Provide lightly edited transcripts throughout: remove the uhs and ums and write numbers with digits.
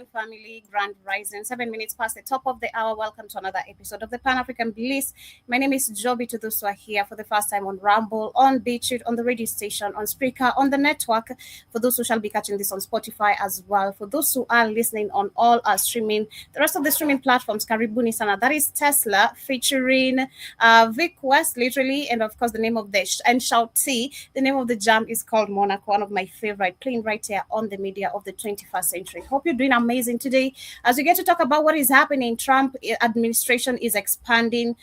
Family Grand Rising, 7 minutes past the top of the hour. Welcome to another episode of the Pan African Bliss. My name is Joby. To those who are here for the first time on Rumble, on Beachwood, on the radio station, on Spreaker, on the network. For those who shall be catching this on Spotify as well. For those who are listening on all our streaming, the rest of the streaming platforms, Karibuni Sana. That is Tesla featuring Vic West, literally, and of course the name of and Shout T. The name of the jam is called Monaco, one of my favorite, playing right here on the media of the 21st century. Hope you're doing amazing today as we get to talk about what is happening. Trump administration is expanding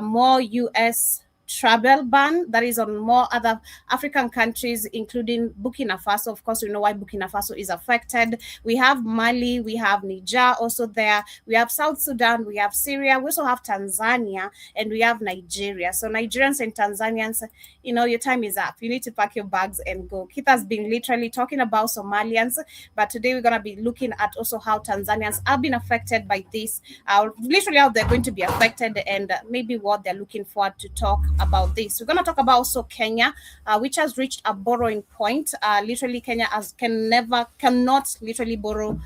more U.S. travel ban that is on more other African countries, including Burkina Faso. Of course, we know why Burkina Faso is affected. We have Mali, we have Niger also there. We have South Sudan, we have Syria. We also have Tanzania, and we have Nigeria. So Nigerians and Tanzanians, your time is up. You need to pack your bags and go. Keith has been literally talking about Somalians, but today we're going to be looking at also how Tanzanians have been affected by this, literally how they're going to be affected, and maybe what they're looking forward to talk about this. We're going to talk about also Kenya, which has reached a borrowing point. Literally, Kenya cannot literally borrow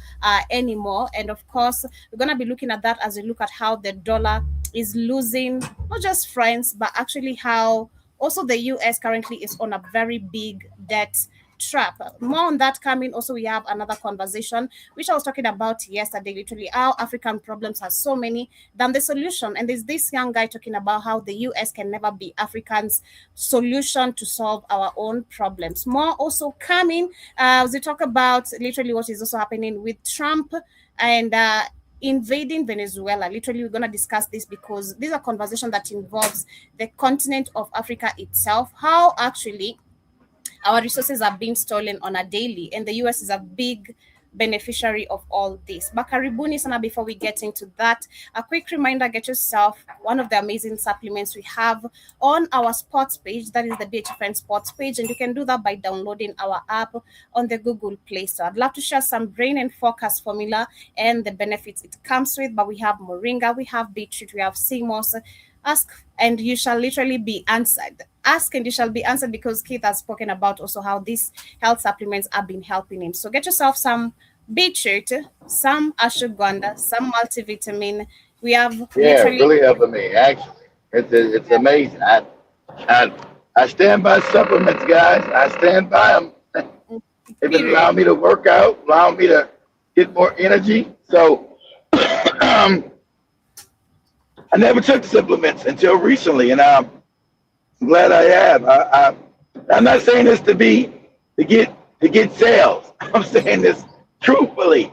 anymore. And of course, we're going to be looking at that as we look at how the dollar is losing not just friends, but actually how also the US currently is on a very big debt trap. More on that coming. Also, we have another conversation which I was talking about yesterday, literally how African problems are so many than the solution. And there's this young guy talking about how the US can never be Africans' solution to solve our own problems. More also coming as we talk about literally what is also happening with Trump and invading Venezuela. Literally, we're going to discuss this because these are conversations that involves the continent of Africa itself, how actually our resources are being stolen on a daily, and the US is a big beneficiary of all this. But karibuni sana, before we get into that, a quick reminder, get yourself one of the amazing supplements we have on our sports page. That is the BHFN sports page, and you can do that by downloading our app on the Google Play Store. I'd love to share some brain and focus formula and the benefits it comes with, but we have Moringa, we have beetroot, we have CMOS. Ask and you shall literally be answered. Ask and you shall be answered, because Keith has spoken about also how these health supplements have been helping him. So get yourself some beetroot, some ashwagandha, some multivitamin. We have really helping me. Actually, it's amazing. I stand by supplements, guys. I stand by them. It allow me to work out, allow me to get more energy. So I never took supplements until recently, and I'm glad I have. I'm not saying this to get sales. I'm saying this truthfully.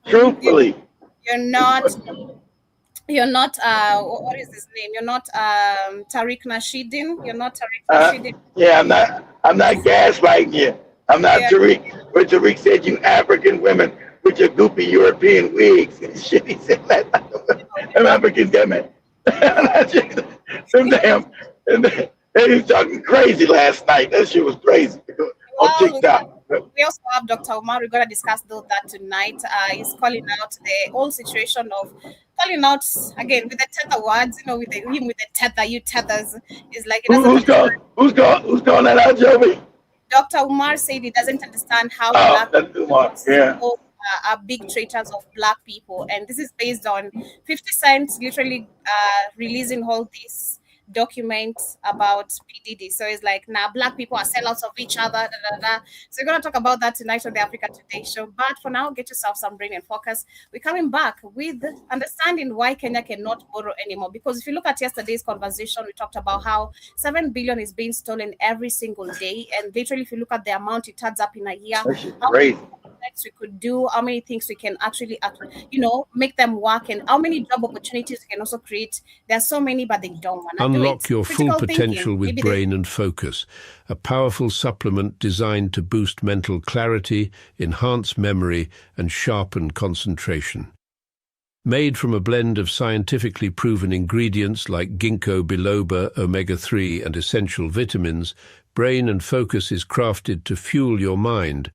You're not. What is his name? You're not Tariq Nasheddin. You're not Tariq Nasheddin. Yeah, I'm not gaslighting you. I'm not Tariq. But Tariq said, "You African women with your goopy European wigs and shit." He said, "I'm African women." Some damn, they was talking crazy last night. That shit was crazy on TikTok. We also have Dr. Umar. We're going to discuss that tonight. He's calling out the whole situation of calling out again with the tether words, with him with the tether, you tethers. Is like who's calling that out, Joey? Dr. Umar said he doesn't understand how that's Umar. Yeah. Are big traitors of black people, and this is based on 50 Cent literally releasing all these documents about PDD. So it's like, now black people are sellouts of each other. So we're going to talk about that tonight on the Africa Today show. But for now, get yourself some brain and focus. We're coming back with understanding why Kenya cannot borrow anymore. Because if you look at yesterday's conversation, we talked about how 7 billion is being stolen every single day, and literally, if you look at the amount it adds up in a year, crazy. We could do, how many things we can actually make them work, and how many job opportunities we can also create. There's so many, but they don't want to unlock your full potential with Brain and Focus, a powerful supplement designed to boost mental clarity, enhance memory, and sharpen concentration. Made from a blend of scientifically proven ingredients like ginkgo biloba, omega-3, and essential vitamins, Brain and Focus is crafted to fuel your mind.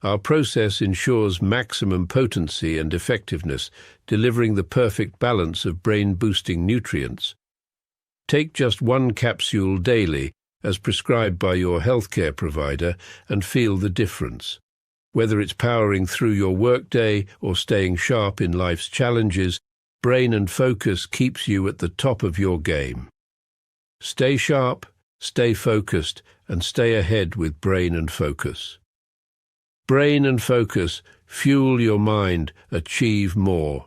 Our process ensures maximum potency and effectiveness, delivering the perfect balance of brain-boosting nutrients. Take just one capsule daily, as prescribed by your healthcare provider, and feel the difference. Whether it's powering through your workday or staying sharp in life's challenges, Brain and Focus keeps you at the top of your game. Stay sharp, stay focused, and stay ahead with Brain and Focus. Brain and Focus, fuel your mind, achieve more.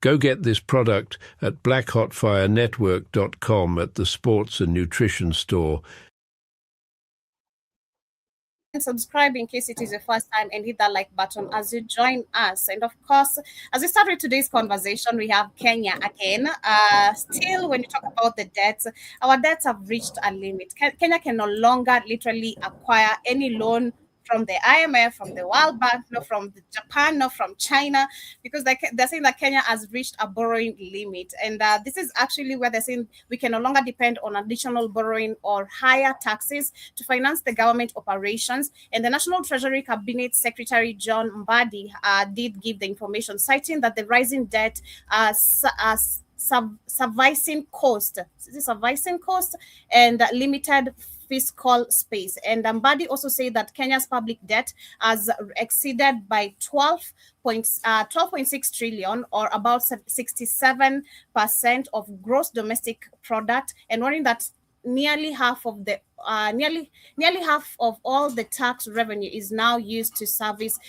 Go get this product at blackhotfirenetwork.com at the Sports and Nutrition Store. And subscribe in case it is your first time, and hit that like button as you join us. And of course, as we start with today's conversation, we have Kenya again. Still, when you talk about the debts, our debts have reached a limit. Kenya can no longer literally acquire any loan from the IMF, from the World Bank, no from Japan, no from China, because they're saying that Kenya has reached a borrowing limit. And this is actually where they're saying we can no longer depend on additional borrowing or higher taxes to finance the government operations. And the National Treasury Cabinet Secretary John Mbadi did give the information, citing that the rising debt servicing cost and limited fiscal space. And Mbadi also said that Kenya's public debt has exceeded by 12.6 trillion, or about 67% of gross domestic product, and warning that nearly half of all the tax revenue is now used to service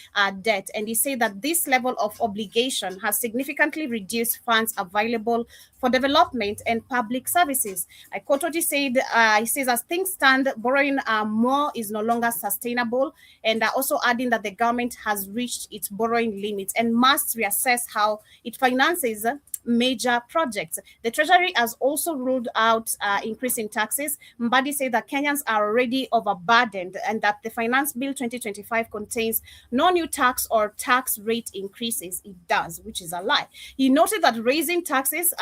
debt. And he said that this level of obligation has significantly reduced funds available for development and public services. I quote what he said. He says, as things stand, borrowing more is no longer sustainable, and also adding that the government has reached its borrowing limits and must reassess how it finances major projects. The Treasury has also ruled out increasing taxes. Mbadi said that Kenyans are already overburdened, and that the Finance Bill 2025 contains no new tax or tax rate increases. It does, which is a lie. He noted that raising taxes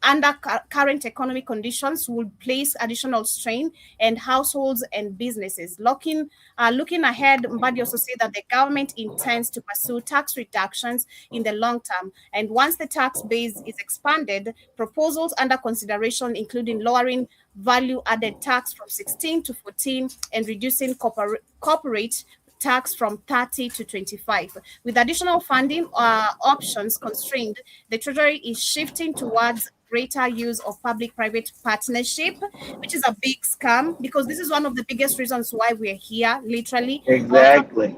under current economic conditions would place additional strain on households and businesses. Looking ahead, Mbadi also said that the government intends to pursue tax reductions in the long term. And once the tax base is expanded, proposals under consideration, including lowering value-added tax from 16 to 14 and reducing corporate tax from 30 to 25. With additional funding options constrained, the Treasury is shifting towards greater use of public-private partnership, which is a big scam, because this is one of the biggest reasons why we're here, literally. Exactly.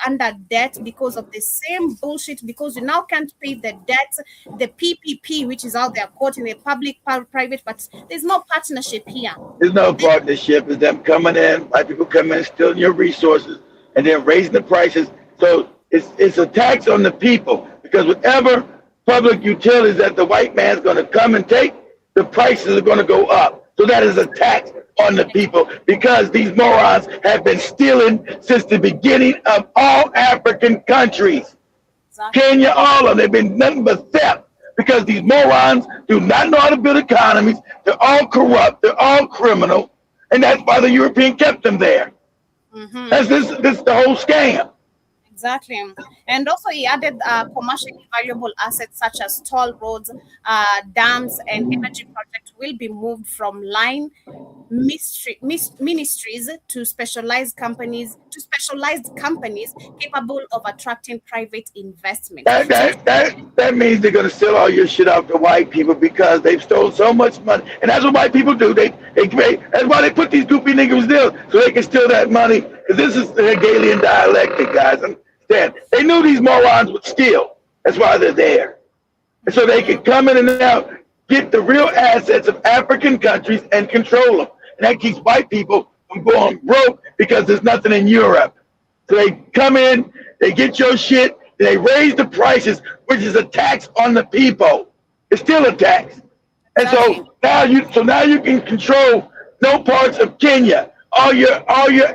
Under debt because of the same bullshit, because you now can't pay the debt, the PPP, which is out there quoting the public-private, but there's no partnership here. There's no partnership. It's them coming in, white people coming in, stealing your resources, and then raising the prices. So it's a tax on the people, because whatever public utilities that the white man's going to come and take, the prices are going to go up. So that is a tax on the people, because these morons have been stealing since the beginning of all African countries. Exactly. Kenya, all of them, they've been nothing but theft, because these morons do not know how to build economies. They're all corrupt. They're all criminal. And that's why the European kept them there. Mm-hmm. That's this the whole scam. Exactly. And also he added commercially valuable assets such as toll roads, dams, and energy projects will be moved from line ministries to specialized companies capable of attracting private investment. That means they're going to steal all your shit off the white people, because they've stolen so much money. And that's what white people do. That's why they put these goofy niggas there, so they can steal that money. Because this is the Hegelian dialectic, guys. They knew these morons would steal. That's why they're there. And so they can come in and out, get the real assets of African countries and control them. And that keeps white people from going broke, because there's nothing in Europe. So they come in, they get your shit, they raise the prices, which is a tax on the people. It's still a tax. And so now you can control no parts of Kenya. All your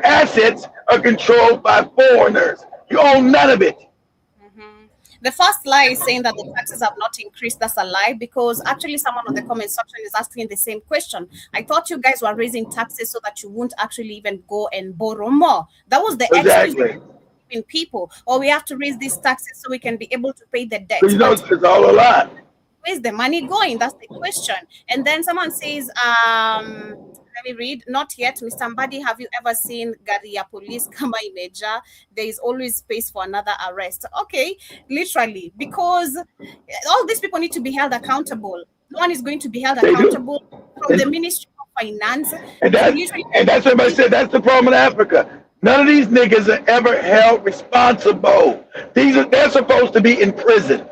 assets are controlled by foreigners. You own none of it. Mm-hmm. The first lie is saying that the taxes have not increased. That's a lie, because actually someone on the comment section is asking the same question. I thought you guys were raising taxes so that you won't actually even go and borrow more. That was the excuse in people. Or we have to raise these taxes so we can be able to pay the debt. It's all a lie. Where's the money going? That's the question. And then someone says, Let me read. Not yet. Mr. Mbadi, have you ever seen Garia police kama imeja? There is always space for another arrest. Okay, literally, because all these people need to be held accountable. No one is going to be held accountable from the Ministry of Finance. And that's what I said. That's the problem in Africa. None of these niggas are ever held responsible. They're supposed to be in prison.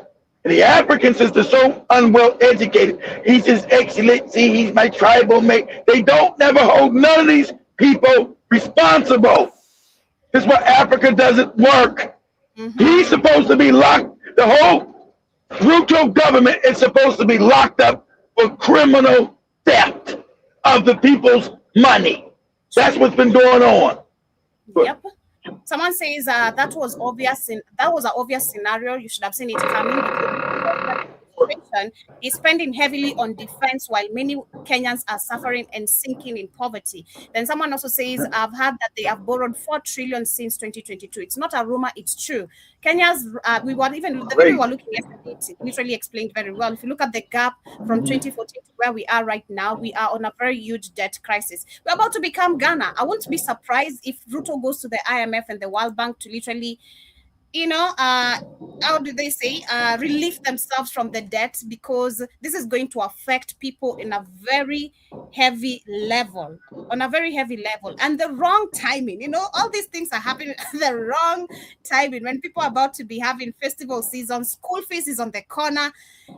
And the African, since they're so unwell educated, he's his excellency, he's my tribal mate. They don't never hold none of these people responsible. This is why Africa doesn't work. He's supposed to be locked. The whole Ruto government is supposed to be locked up for criminal theft of the people's money. That's what's been going on. Yep. Someone says that was obvious. That was an obvious scenario. You should have seen it coming. Is spending heavily on defense while many Kenyans are suffering and sinking in poverty. Then someone also says, I've heard that they have borrowed 4 trillion since 2022. It's not a rumor, it's true. Kenya's, the video we were looking at, it literally explained very well. If you look at the gap from 2014 to where we are right now, we are on a very huge debt crisis. We're about to become Ghana. I won't be surprised if Ruto goes to the IMF and the World Bank to literally, how do they say, relieve themselves from the debt, because this is going to affect people in a very heavy level, and the wrong timing. All these things are happening at the wrong timing when people are about to be having festival season, school fees is on the corner,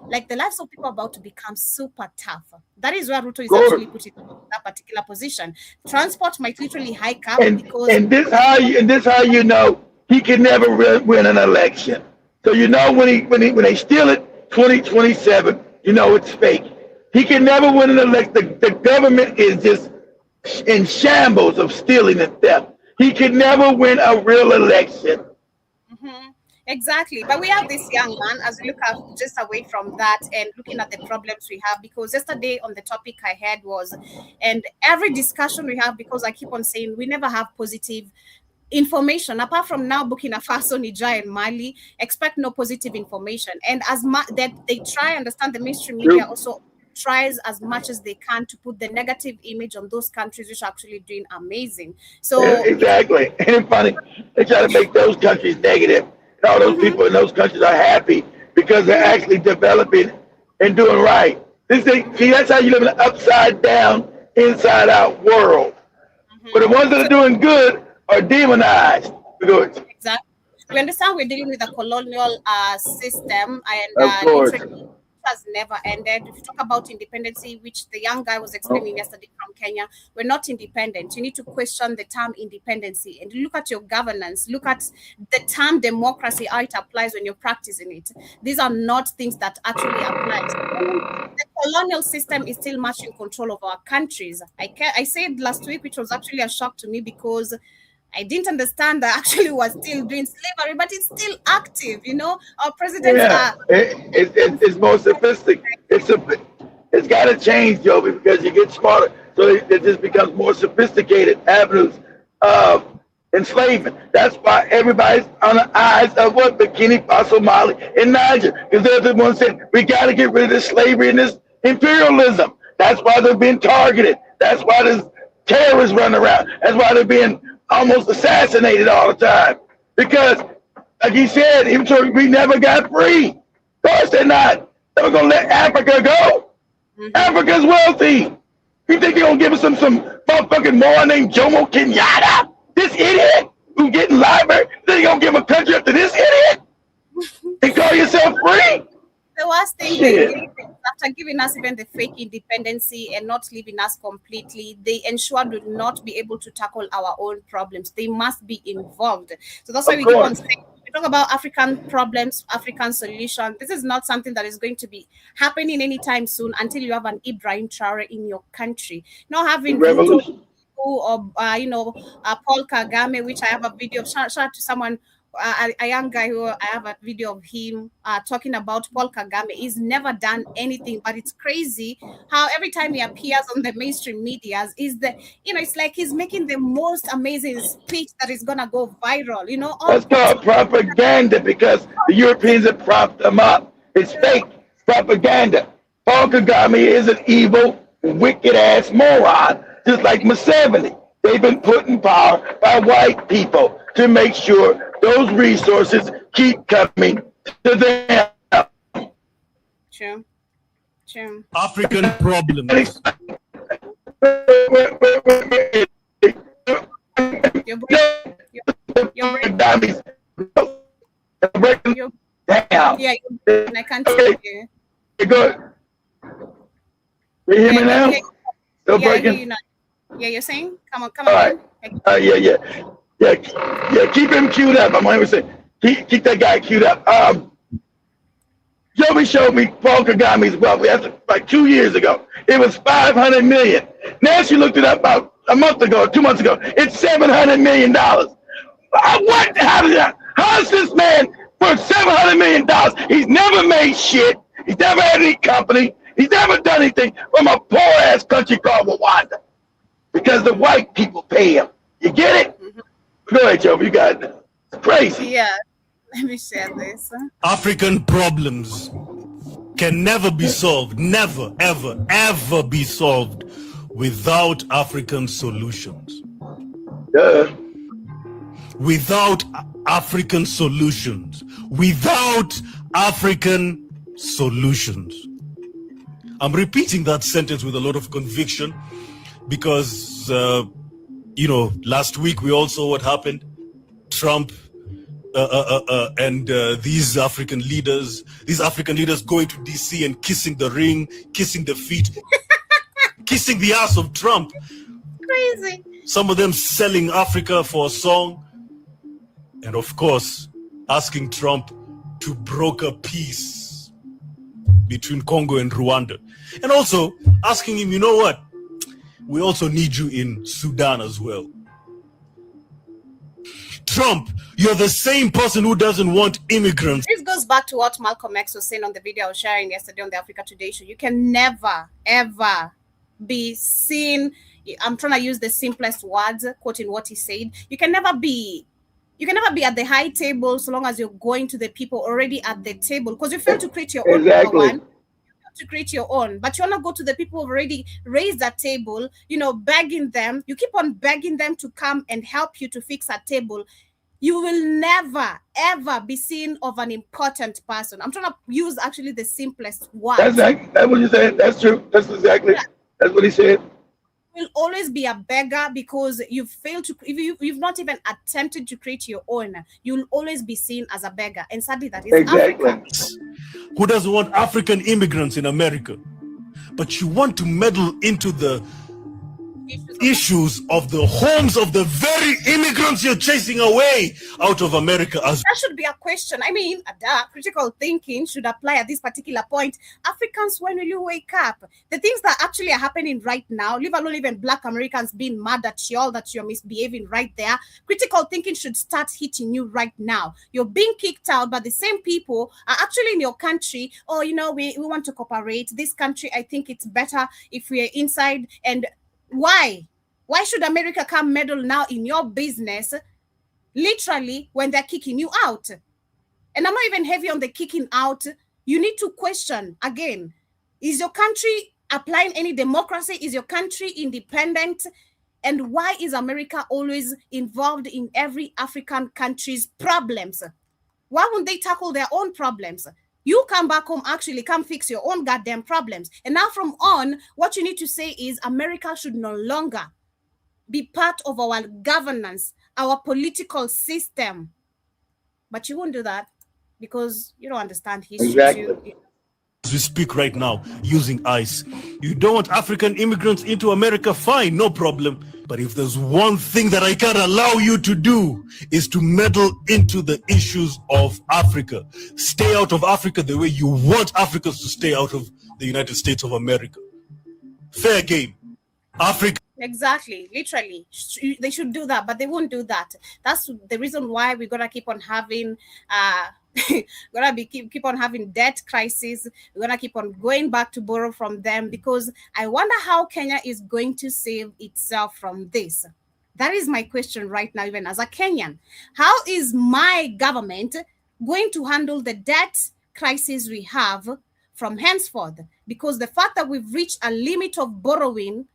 like the lives of people are about to become super tough. That is where Ruto is actually putting in that particular position. Transport might literally hike up because this how you know he can never win an election. So when they steal it 2027, it's fake. He can never win an election. The government is just in shambles of stealing and theft. He can never win a real election. Exactly. But we have this young man, as we look at just away from that and looking at the problems we have, because yesterday on the topic I had was, and every discussion we have, because I keep on saying we never have positive information apart from now Burkina Faso, Niger, and Mali. Expect no positive information, and as much that they try understand, the mainstream media also tries as much as they can to put the negative image on those countries which are actually doing amazing. So exactly, and funny, they try to make those countries negative, and all those people in those countries are happy because they're actually developing and doing right. That's how you live in an upside down, inside out world. But the ones that are doing good are demonized. Good. Exactly. We understand we're dealing with a colonial system, and it has never ended. If you talk about independency, which the young guy was explaining yesterday from Kenya, we're not independent. You need to question the term independency and look at your governance. Look at the term democracy, how it applies when you're practicing it. These are not things that actually apply. The colonial system is still much in control of our countries. I said last week, which was actually a shock to me, because I didn't understand that actually was still doing slavery, but it's still active. Our presidents are. It's more sophisticated. It's got to change, Joby, because you get smarter. So it just becomes more sophisticated avenues of enslavement. That's why everybody's on the eyes of what Burkina Faso, Mali, and Niger, because they're the ones saying we got to get rid of this slavery and this imperialism. That's why they're being targeted. That's why there's terrorists running around. That's why they're being almost assassinated all the time, because like he said, we never got free. Of course they're not. They're gonna let Africa go. Africa's wealthy. You think they're gonna give us some motherfucking moron named Jomo Kenyatta, this idiot who's getting library? Then you gonna give a country up to this idiot and call yourself free? The worst thing after giving us even the fake independency and not leaving us completely, they ensured we will not be able to tackle our own problems. They must be involved. So that's why we keep on saying, we talk about African problems, African solution. This is not something that is going to be happening anytime soon until you have an Ibrahim Traore in your country. Not having revolution or Paul Kagame, which I have a video. Shout out to someone. A young guy who I have a video of him talking about Paul Kagame. He's never done anything, but it's crazy how every time he appears on the mainstream medias it's like he's making the most amazing speech that is gonna go viral. That's called propaganda, because the Europeans have propped them up. It's fake propaganda. Paul Kagame is an evil, wicked ass moron. just like Museveni. They've been put in power by white people to make sure those resources keep coming to them. True. True. African problems. You're breaking. Damn. Yeah, I can't hear you. Good. You hear me now? Still Yeah, I hear breaking? you now. Yeah, you're saying? Come on. All right. Yeah. Keep him queued up. I'm going to say, keep that guy queued up. Joby showed me Paul Kagami's wealth. That's like 2 years ago. It was 500 million. Now she looked it up about a month ago, 2 months ago. It's $700 million. What? How is this man worth $700 million? He's never made shit. He's never had any company. He's never done anything from a poor ass country called Rwanda. Because the white people pay him. You get it? Go ahead, Joe. You got it. It's crazy. Yeah. Let me share this. African problems can never be solved, never, ever be solved without African solutions. Yeah. Without African solutions. Without African solutions. I'm repeating that sentence with a lot of conviction because, last week we all saw what happened. Trump and these African leaders going to DC and kissing the ring, kissing the feet, kissing the ass of Trump. Crazy. Some of them selling Africa for a song. And of course, asking Trump to broker peace between Congo and Rwanda. And also asking him, you know what? We also need you in Sudan as well. Trump, you're the same person who doesn't want immigrants. This goes back to what Malcolm X was saying on the video I was sharing yesterday on the Africa Today show. You can never, ever be seen. I'm trying to use the simplest words, quoting what he said. You can never be at the high table so long as you're going to the people already at the table, because you fail to create your own. One. To create your own, but you want to go to the people who already raised that table, begging them. You keep on begging them to come and help you to fix a table. You will never, ever be seen of an important person. I'm trying to use actually the simplest words. That's what you said. That's true. That's exactly. Yeah. That's what he said. Will always be a beggar because you've failed to, if you've not even attempted to create your own, you'll always be seen as a beggar. And sadly, that is Africa. Who doesn't want African immigrants in America? But you want to meddle into the issues of the homes of the very immigrants you're chasing away out of America. That should be a question. I mean, critical thinking should apply at this particular point. Africans, when will you wake up? The things that actually are happening right now, leave alone even Black Americans being mad at you all that you're misbehaving right there. Critical thinking should start hitting you right now. You're being kicked out, but the same people are actually in your country. Oh, we want to cooperate. This country, I think it's better if we're inside. And why? Why should America come meddle now in your business, literally, when they're kicking you out? And I'm not even heavy on the kicking out. You need to question, again, is your country applying any democracy? Is your country independent? And why is America always involved in every African country's problems? Why won't they tackle their own problems? You come back home, actually come fix your own goddamn problems. And now from on, what you need to say is America should no longer be part of our governance, our political system. But you won't do that because you don't understand history. Exactly. As we speak right now, using ICE. You don't want African immigrants into America? Fine, no problem. But if there's one thing that I can't allow you to do is to meddle into the issues of Africa. Stay out of Africa the way you want Africans to stay out of the United States of America. Fair game. Africa. Exactly, literally. They should do that, but they won't do that. That's the reason why we're gonna keep on having keep on having debt crisis. We're gonna keep on going back to borrow from them, because I wonder how Kenya is going to save itself from this. That is my question right now, even as a Kenyan. How is my government going to handle the debt crisis we have from henceforth? Because the fact that we've reached a limit of borrowing,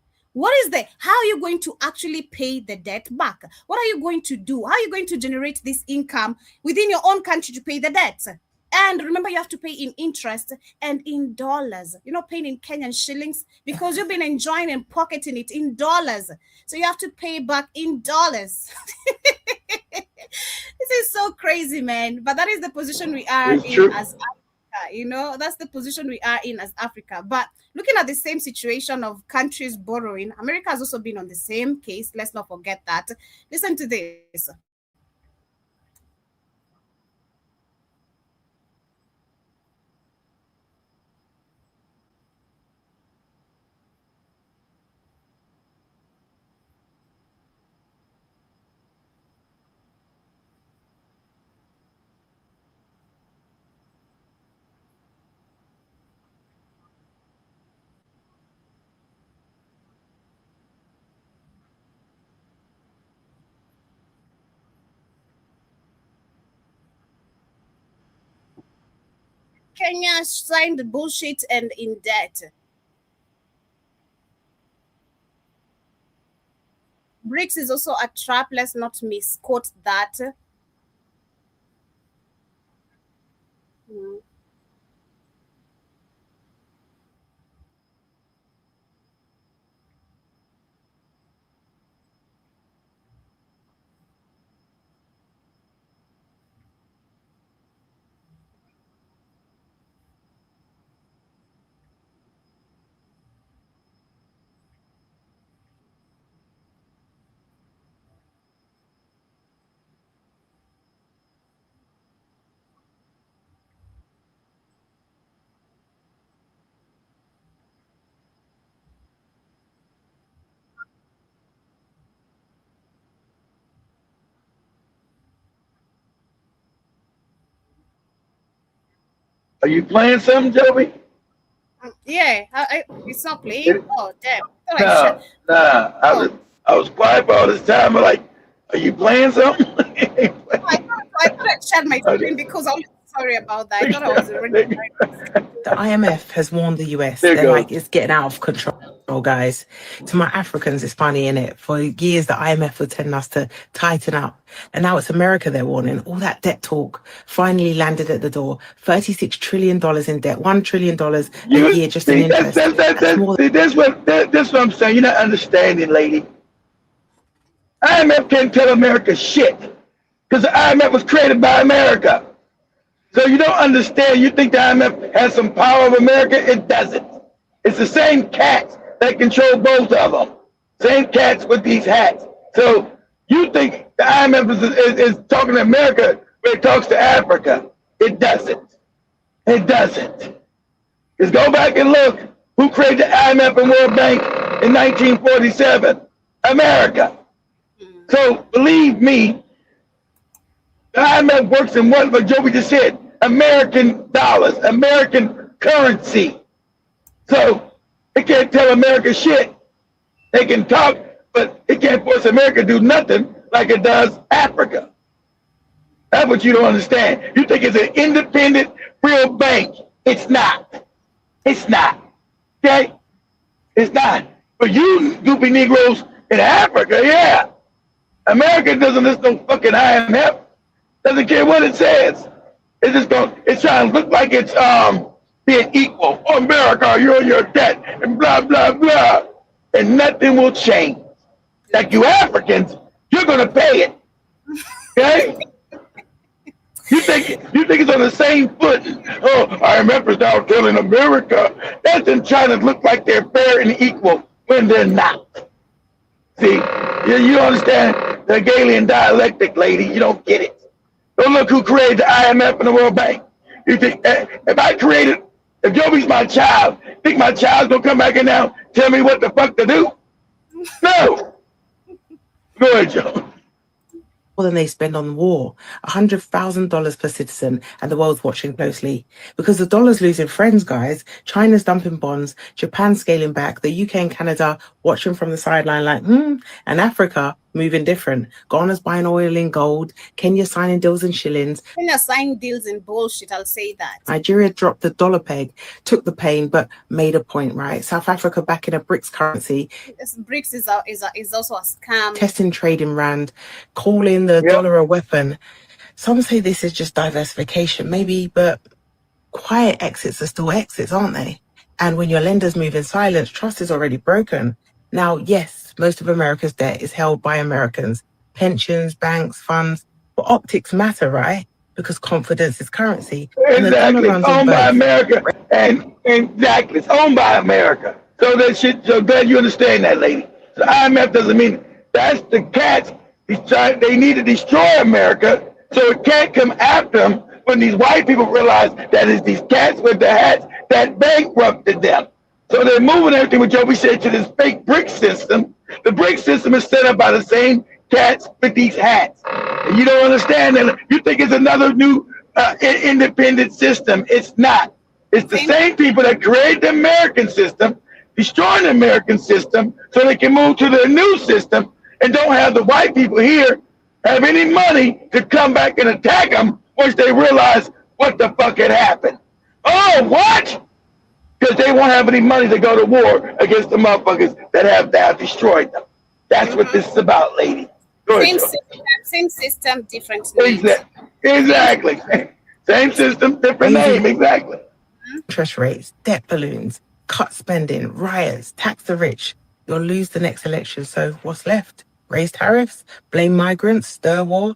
how are you going to actually pay the debt back? What are you going to do? How are you going to generate this income within your own country to pay the debt? And remember, you have to pay in interest and in dollars. You're not paying in Kenyan shillings because you've been enjoying and pocketing it in dollars. So you have to pay back in dollars. This is so crazy, man. But that is the position we are in as Africa. That's the position we are in as Africa. But looking at the same situation of countries borrowing, America has also been on the same case. Let's not forget that. Listen to this. Kenya signed bullshit and in debt. BRICS is also a trap. Let's not misquote that. Are you playing something, Joby? Yeah, it's not playing. Oh, damn. I was quiet for all this time. I'm like, are you playing something? I thought I shared my screen because I'm sorry about that. I thought I was already. The IMF has warned the US. They're like, it's getting out of control, guys. To my Africans, it's funny, innit? For years, the IMF would tell us to tighten up. And now it's America they're warning. All that debt talk finally landed at the door. $36 trillion in debt, $1 trillion a year just in interest. That's what I'm saying. You're not understanding, lady. IMF can't tell America shit because the IMF was created by America. So you don't understand. You think the IMF has some power of America? It doesn't. It's the same cats that control both of them. Same cats with these hats. So you think the IMF is talking to America when it talks to Africa. It doesn't. It doesn't. Just go back and look. Who created the IMF and World Bank in 1947? America. So believe me, the IMF works in what Joby just said. American dollars, American currency. So they can't tell America shit. They can talk, but it can't force America to do nothing like it does Africa. That's what you don't understand. You think it's an independent, real bank. It's not. It's not. Okay? It's not. But you goopy Negroes in Africa, yeah. America doesn't listen to no fucking IMF. Doesn't care what it says. It's trying to look like it's being equal. Oh, America, you're in your debt and blah blah blah, and nothing will change. Like you Africans, you're gonna pay it. Okay? You think it's on the same foot? Oh, IMF is now telling America that's in trying to look like they're fair and equal when they're not. See, you understand the Hegelian dialectic, lady. You don't get it. Don't look who created the IMF and the World Bank. You think if Joby's my child, think my child's gonna come back and now tell me what the fuck to do? No. Go ahead, Joe. More than they spend on war, $100,000 per citizen, and the world's watching closely. Because the dollar's losing friends, guys. China's dumping bonds, Japan's scaling back, the UK and Canada watching from the sideline like, and Africa, moving different. Ghana's buying oil in gold. Kenya signing deals in shillings. Kenya signing deals in bullshit, I'll say that. Nigeria dropped the dollar peg, took the pain, but made a point, right? South Africa back in a BRICS currency. BRICS is also a scam. Testing trading rand, calling the dollar a weapon. Some say this is just diversification, maybe, but quiet exits are still exits, aren't they? And when your lenders move in silence, trust is already broken. Now, yes, most of America's debt is held by Americans. Pensions, banks, funds. But optics matter, right? Because confidence is currency. Exactly. It's owned by America. And exactly. It's owned by America. So that shit, so glad you understand that, lady. So IMF doesn't mean that's the cats. They need to destroy America so it can't come after them when these white people realize that it's these cats with the hats that bankrupted them. So they're moving everything, what Joby said, to this fake BRICS system. The BRICS system is set up by the same cats with these hats. And you don't understand that. You think it's another new independent system. It's not. It's the same people that created the American system, destroying the American system so they can move to their new system and don't have the white people here have any money to come back and attack them once they realize what the fuck had happened. Oh, what? Because they won't have any money to go to war against the motherfuckers that have now destroyed them. That's what this is about, lady. Same system, different names. Exactly. Same system, different name. Exactly. Interest rates, debt balloons, cut spending, riots, tax the rich. You'll lose the next election. So what's left? Raise tariffs, blame migrants, stir war.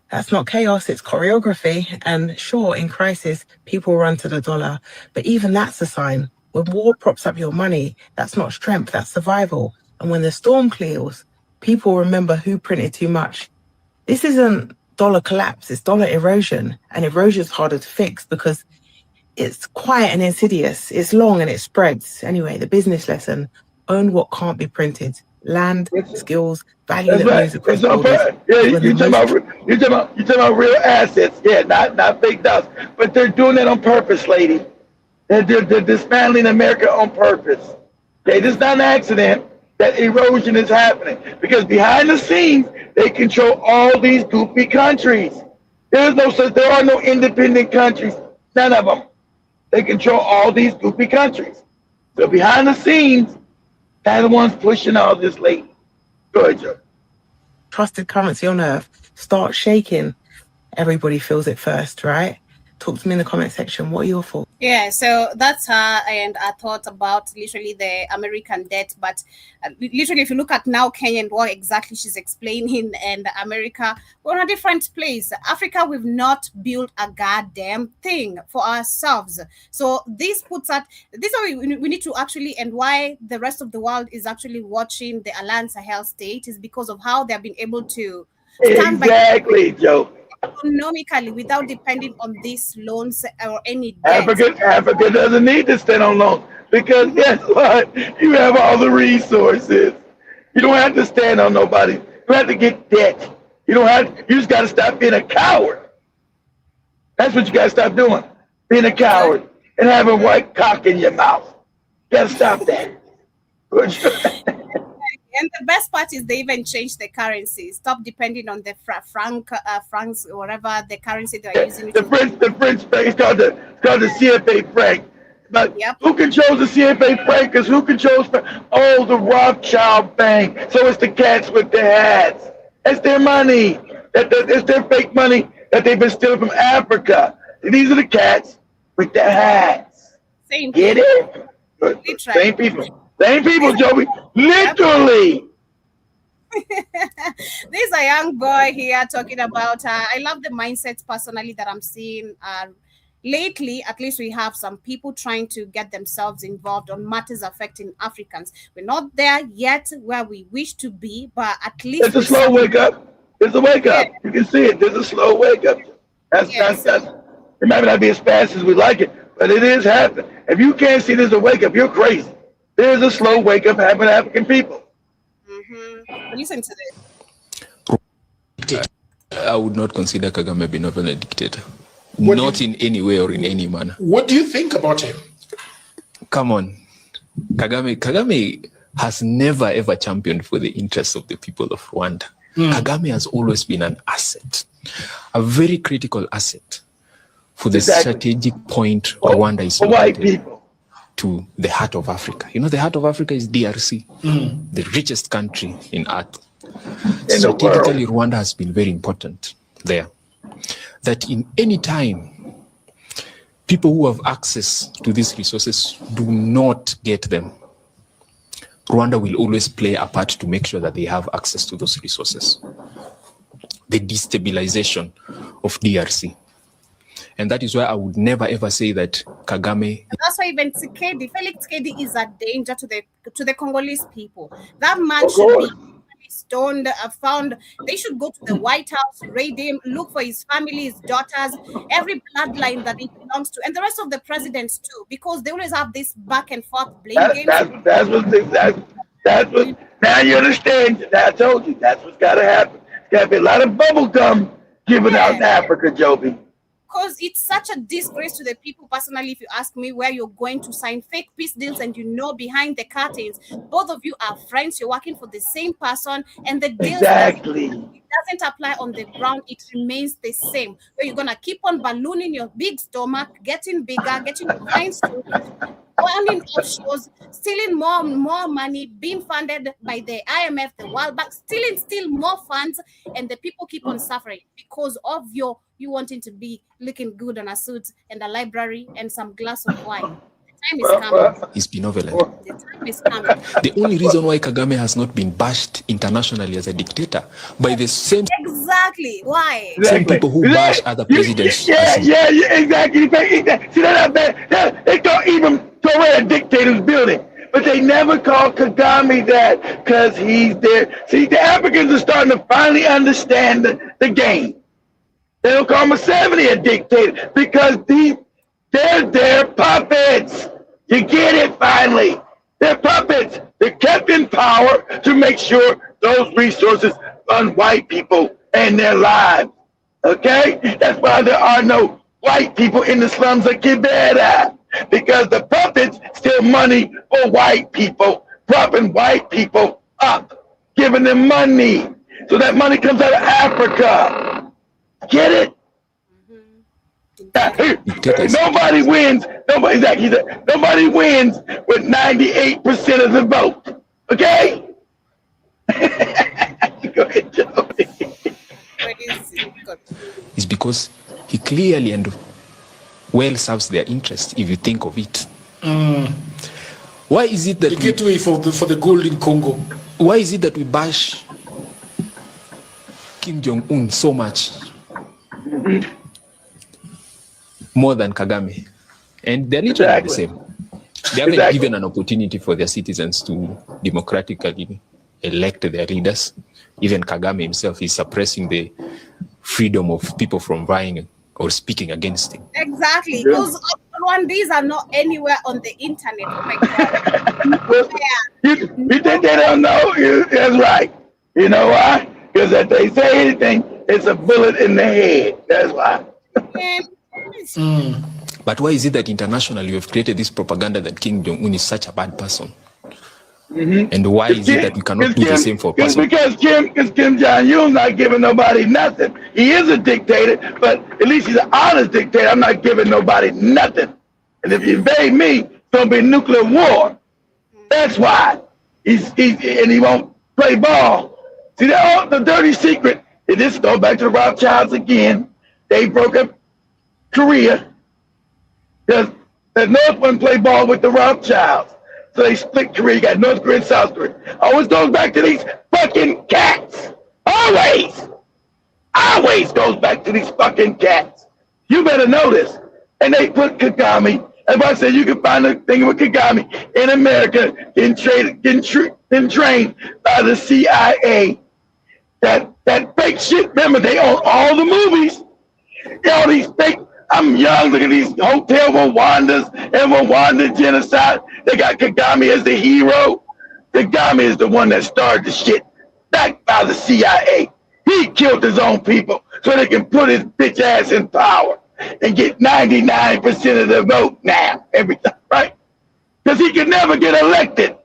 That's not chaos, it's choreography. And sure, in crisis, people run to the dollar. But even that's a sign. When war props up your money, that's not strength, that's survival. And when the storm clears, people remember who printed too much. This isn't dollar collapse, it's dollar erosion. And erosion's harder to fix because it's quiet and insidious. It's long and it spreads. Anyway, the business lesson, own what can't be printed. Land, skills, value that moves across borders. Yeah, you're talking about real assets. Yeah, not fake dust. But they're doing that on purpose, lady. They're dismantling America on purpose. Okay, this is not an accident that erosion is happening. Because behind the scenes, they control all these goofy countries. There are no independent countries. None of them. They control all these goofy countries. So behind the scenes, they're the ones pushing all this late. Go ahead, Joe. Trusted currency on earth. Start shaking. Everybody feels it first, right? Talk to me in the comment section. What are your thoughts? Yeah, so that's her and I thought about literally the American debt. But literally, if you look at now Kenya and what exactly she's explaining, and America, we're in a different place. Africa, we've not built a goddamn thing for ourselves. So this puts us, this is what we need to actually, and why the rest of the world is actually watching the Alliance Sahel state is because of how they've been able to stand exactly, Joe. Economically without depending on these loans or any debt. Africa doesn't need to stand on loans because guess what? You have all the resources. You don't have to stand on nobody. You don't have to get debt. You just got to stop being a coward. That's what you got to stop doing. Being a coward and having a white cock in your mouth. You got to stop that. And the best part is they even changed the currency. Stop depending on the francs or whatever the currency they are using. The French franc is called the CFA franc. But who controls the CFA franc? Because who controls the Rothschild Bank. So it's the cats with the hats. That's their money. It's their fake money that they've been stealing from Africa. And these are the cats with the hats. Same Get it? Same people. Same people, Joey. Literally. There's a young boy here talking about, I love the mindsets personally that I'm seeing. Lately, at least we have some people trying to get themselves involved on matters affecting Africans. We're not there yet where we wish to be, but at least... It's a slow wake up. It's a wake up. You can see it. There's a slow wake up. That's it might not be as fast as we like it, but it is happening. If you can't see there's a wake up, you're crazy. There's a slow wake up happening to African people. Listen to this. I would not consider Kagame being a dictator. Not in any way or in any manner. What do you think about him? Come on. Kagame has never ever championed for the interests of the people of Rwanda. Kagame has always been an asset, a very critical asset for the strategic point Rwanda is located to the heart of Africa. You know, the heart of Africa is DRC, the richest country in earth. Strategically, Rwanda has been very important there. That in any time, people who have access to these resources do not get them, Rwanda will always play a part to make sure that they have access to those resources. The destabilization of DRC. And that is why I would never ever say that Kagame. That's why even Felix Tshisekedi is a danger to the Congolese people. That man should be stoned, found. They should go to the White House, raid him, look for his family, his daughters, every bloodline that he belongs to, and the rest of the presidents too, because they always have this back and forth blame game. That's what. Now you understand. I told you that's what's got to happen. There's got to be a lot of bubble gum given out in Africa, Joby. Because it's such a disgrace to the people, personally, if you ask me, where you're going to sign fake peace deals and you know behind the curtains, both of you are friends, you're working for the same person, and the deal doesn't apply on the ground, it remains the same. Where you're going to keep on ballooning your big stomach, getting bigger, getting behind earning offshores, stealing more money, being funded by the IMF, the World Bank, stealing still more funds, and the people keep on suffering because of you wanting to be looking good on a suit and a library and some glass of wine. The time is coming. It's benevolent. The time is coming. The only reason why Kagame has not been bashed internationally as a dictator by the same why same people who bash other presidents. Exactly. See that they don't even throw away a dictator's building. But they never call Kagame that because he's there. See, the Africans are starting to finally understand the game. They don't call Museveni a dictator because they're their puppets. You get it finally. They're puppets. They're kept in power to make sure those resources fund white people and their lives. Okay? That's why there are no white people in the slums of Kibera. Because the puppets steal money for white people, propping white people up, giving them money. So that money comes out of Africa. Get it? Nobody wins. Nobody wins with 98% of the vote. Okay? Go ahead, Joe. It's because he clearly and well serves their interest, if you think of it. Why is it that the gateway for the gold in Congo? Why is it that we bash Kim Jong-un so much more than Kagame? And they're literally the same. They haven't given an opportunity for their citizens to democratically elect their leaders. Even Kagame himself is suppressing the freedom of people from vying or speaking against him. Exactly, because Rwandese are not anywhere on the internet. Oh my God. You think they don't know? That's right. You know why? Because if they say anything, it's a bullet in the head. That's why. But why is it that internationally we have created this propaganda that Kim Jong-un is such a bad person? And why is it that we cannot do the same for person? Because Kim Jong-un's not giving nobody nothing. He is a dictator, but at least he's an honest dictator. I'm not giving nobody nothing. And if you invade me, it's gonna be nuclear war. That's why he won't play ball. See, the dirty secret. And this goes back to the Rothschilds again. They broke up Korea because the North wouldn't play ball with the Rothschilds. So they split Korea. You got North Korea and South Korea. Always goes back to these fucking cats. Always goes back to these fucking cats. You better know this. And they put Kagame. Everybody said you can find a thing with Kagame in America, getting trained by the CIA. That fake shit. Remember, they own all the movies. All these fake. I'm young. Look at these hotel Rwandas and Rwanda genocide. They got Kagame as the hero. Kagame is the one that started the shit, backed by the CIA. He killed his own people so they can put his bitch ass in power and get 99% of the vote now, every time, right? Because he can never get elected.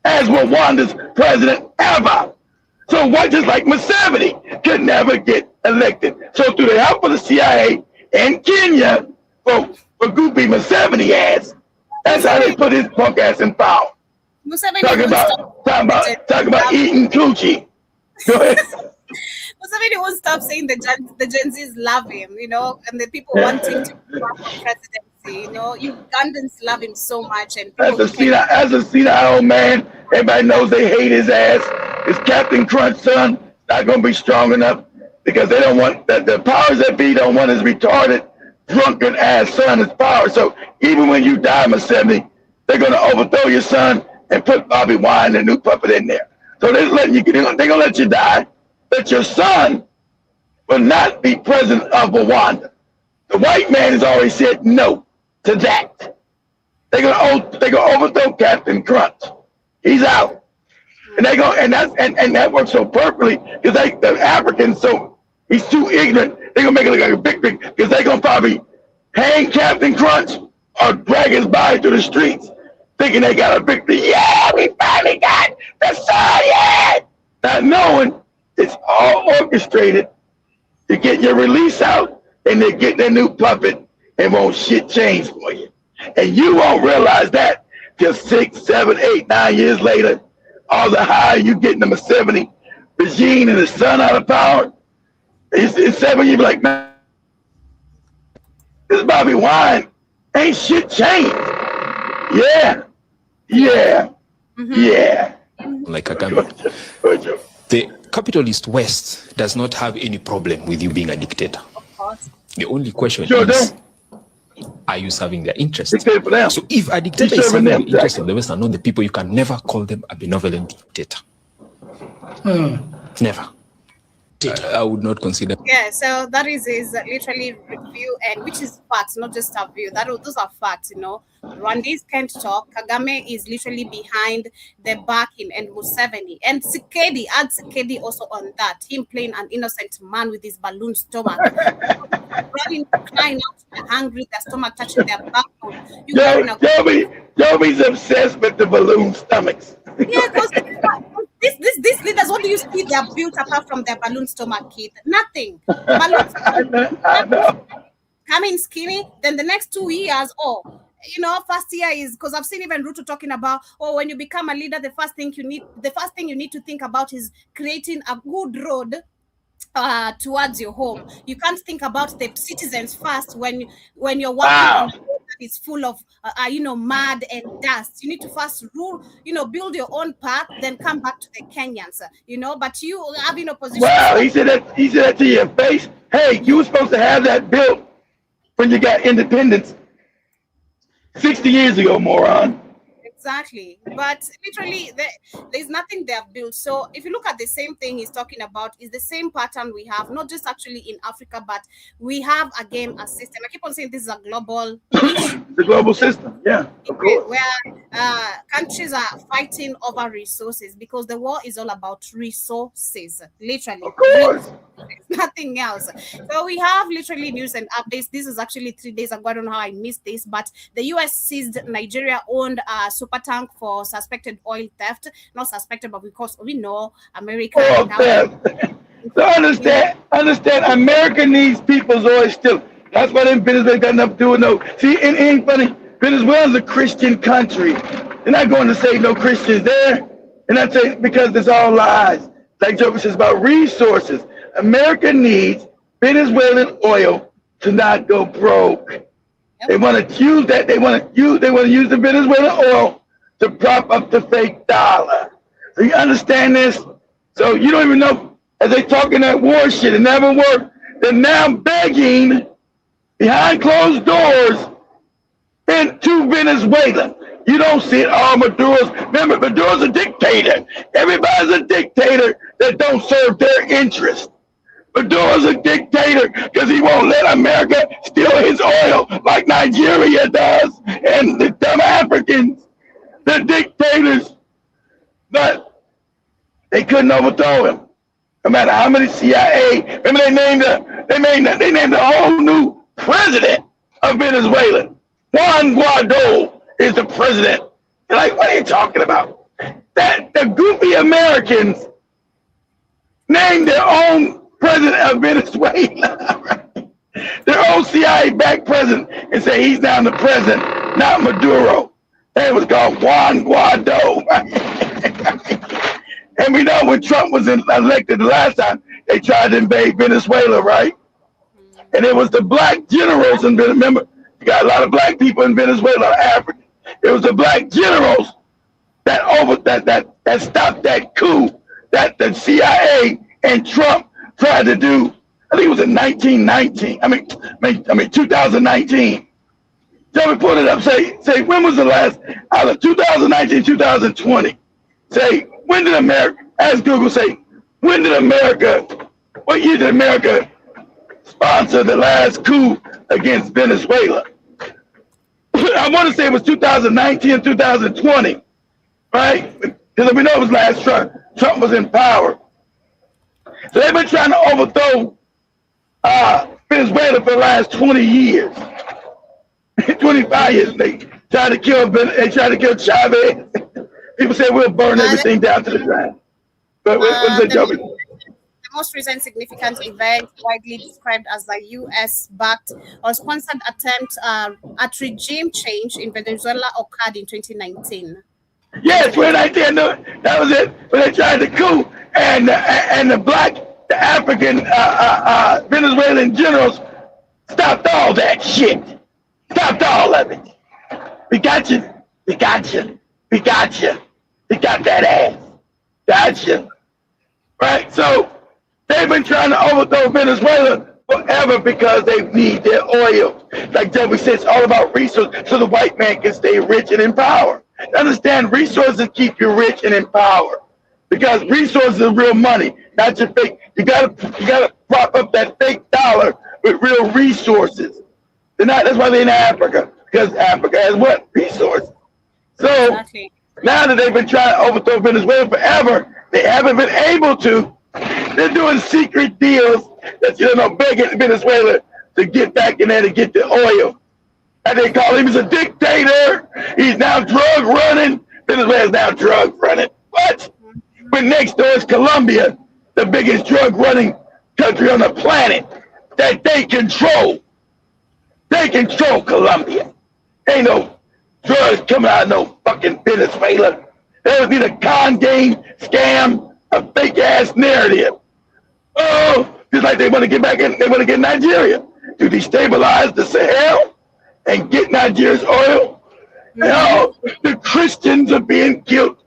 as Rwanda's president ever. So what, just like Museveni could never get elected. So through the help of the CIA and Kenya, for goopy Museveni ass, that's how they put his punk ass in power. Talking about eating coochie. Go ahead. Museveni won't stop saying the Gen Zs love him, you know, and the people wanting to run for presidency, you know. Ugandans love him so much. And as a senile old man, everybody knows they hate his ass. His Captain Crunch son not going to be strong enough because they don't want, the powers that be don't want his retarded, drunken ass son as power. So even when you die, Museveni, they're going to overthrow your son and put Bobby Wine, the new puppet, in there. So they're letting you, they're going to let you die, but your son will not be president of Rwanda. The white man has already said no to that. They're gonna overthrow Captain Crunch. He's out, and that works so perfectly because the Africans, so he's too ignorant. They're gonna make it look like a victory because they're gonna probably hang Captain Crunch or drag his body through the streets, thinking they got a victory. Yeah, we finally got the sun. Yeah, not knowing it's all orchestrated to get your release out, and they get their new puppet and won't shit change for you. And you won't realize that till 6, 7, 8, 9 years later, all the higher you get in the Museveni regime and the sun out of power. It's 7 years, like, man, this Bobby Wine ain't shit changed. Yeah. Like Kagame. The capitalist West does not have any problem with you being a dictator. Of course. The only question is, are you serving their interests? So if a dictator is serving the interests of the West and not the people, you can never call them a benevolent dictator. Never. I would not consider. Yeah, so that is literally review, and which is facts, not just a view. Those are facts, you know. Rwandese can't talk. Kagame is literally behind the backing, and Museveni and Tshisekedi. Add Tshisekedi also on that. Him playing an innocent man with his balloon stomach, running, crying out, hungry, their stomach touching their backbone. Joby's obsessed with the balloon stomachs. Yeah, because these leaders, what do you see they're built apart from their balloon stomach, Keith? Nothing. I know. Coming skinny, then the next 2 years, first year is, because I've seen even Ruto talking about, when you become a leader, the first thing you need to think about is creating a good road towards your home. You can't think about the citizens first when you're working on is full of mud and dust. You need to first build your own path, then come back to the Kenyans, but you have in opposition. Wow, he said that to your face. Hey, you were supposed to have that built when you got independence 60 years ago, moron. Exactly, but literally there's nothing they have built. So if you look at the same thing he's talking about, is the same pattern we have, not just actually in Africa, but we have again a system. I keep on saying this is a global issue. The global system, yeah, of course. Where countries are fighting over resources, because the war is all about resources, literally. Of course. Nothing else. So we have literally news and updates. This is actually 3 days ago. I don't know how I missed this, but the US seized Nigeria-owned super tank for suspected oil theft. Not suspected, but because we know America. So understand, America needs people's oil still. That's why them Venezuela got enough to do with no. See, it ain't funny. Venezuela's a Christian country. They're not going to save no Christians there. And that's because it's all lies. Like Joker says about resources. America needs Venezuelan oil to not go broke. Yep. They want to use that. They want to use the Venezuelan oil to prop up the fake dollar. So you understand this? So you don't even know, as they talking that war shit, it never worked. They're now begging behind closed doors into Venezuela. You don't see it. Remember, Maduro's a dictator. Everybody's a dictator that don't serve their interest. Maduro's a dictator because he won't let America steal his oil like Nigeria does, and the dumb Africans, the dictators. But they couldn't overthrow him. No matter how many CIA. Remember they named the whole new president of Venezuela. Juan Guaido is the president. You're like, what are you talking about? that the goofy Americans named their own president of Venezuela, right? Their own CIA-backed president, and say he's now the president, not Maduro. And it was called Juan Guaido. Right? And we know when Trump was elected the last time, they tried to invade Venezuela, right? And it was the black generals, and remember, you got a lot of black people in Venezuela, Africa. It was the black generals that stopped that coup that the CIA and Trump tried to do. I think it was in 1919. I mean 2019. Tell me, pull it up. Say when was the last out of 2019, 2020? Say when did America? Ask Google. Say when did America? What year did America sponsor the last coup against Venezuela? I want to say it was 2019 and 2020, right? Because we know it was last Trump was in power. So they've been trying to overthrow Venezuela for the last 20 years. 25 years. They tried to kill Chavez. People say we'll burn everything down to the ground. But the most recent significant event, widely described as the US-backed or sponsored attempt at regime change in Venezuela, occurred in 2019. Yes, 2019. That was it. When they tried to coup, and the African Venezuelan generals stopped all that shit. Stopped all of it. We got you. We got you. We got you. We got that ass. Got you. Right? So they've been trying to overthrow Venezuela forever because they need their oil. Like Debbie said, it's all about resources so the white man can stay rich and in power. Understand, resources keep you rich and in power because resources are real money, not your fake. You gotta prop up that fake dollar with real resources. That's why they're in Africa, because Africa has what? Resources. So exactly. Now that they've been trying to overthrow Venezuela forever, they haven't been able to. They're doing secret deals that begging Venezuela to get back in there to get the oil. And they call him a dictator. He's now drug running. Venezuela's now drug running. What? But next door is Colombia, the biggest drug running country on the planet that they control. They control Colombia. Ain't no drugs coming out of no fucking Venezuela. That would be the con game, scam, a fake ass narrative. Oh, just like they want to get back in, they want to get Nigeria to destabilize the Sahel and get Nigeria's oil. Mm-hmm. No, the Christians are being killed.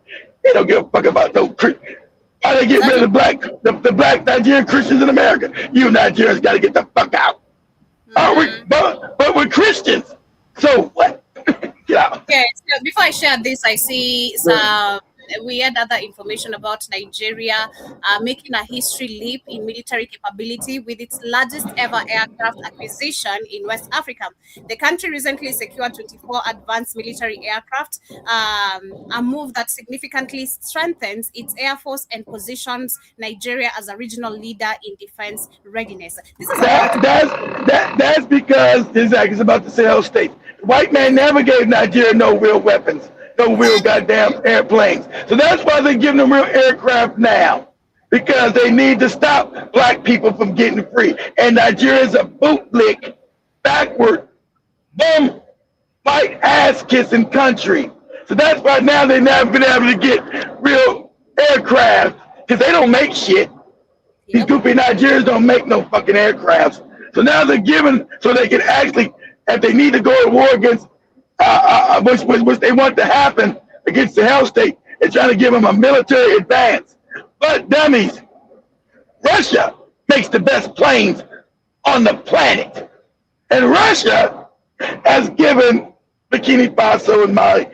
They don't give a fuck about no Christians. Why they get rid of the black Nigerian Christians in America? You Nigerians got to get the fuck out. Mm-hmm. But we're Christians. So what? Yeah. Okay. So before I share this, I see some. We had other information about Nigeria making a history leap in military capability with its largest ever aircraft acquisition in West Africa. The country recently secured 24 advanced military aircraft, a move that significantly strengthens its air force and positions Nigeria as a regional leader in defense readiness. This is that's because it's about the Sahel states. The white man never gave Nigeria no real weapons. No real goddamn airplanes. So that's why they're giving them real aircraft now. Because they need to stop black people from getting free. And Nigeria is a bootlick, backward, bum, white ass kissing country. So that's why now they've never been able to get real aircraft. Because they don't make shit. These goofy Nigerians don't make no fucking aircrafts. So now they're giving so they can actually, if they need to go to war against which they want to happen against the Sahel state, and trying to give them a military advance. But dummies, Russia makes the best planes on the planet. And Russia has given Burkina Faso and Mali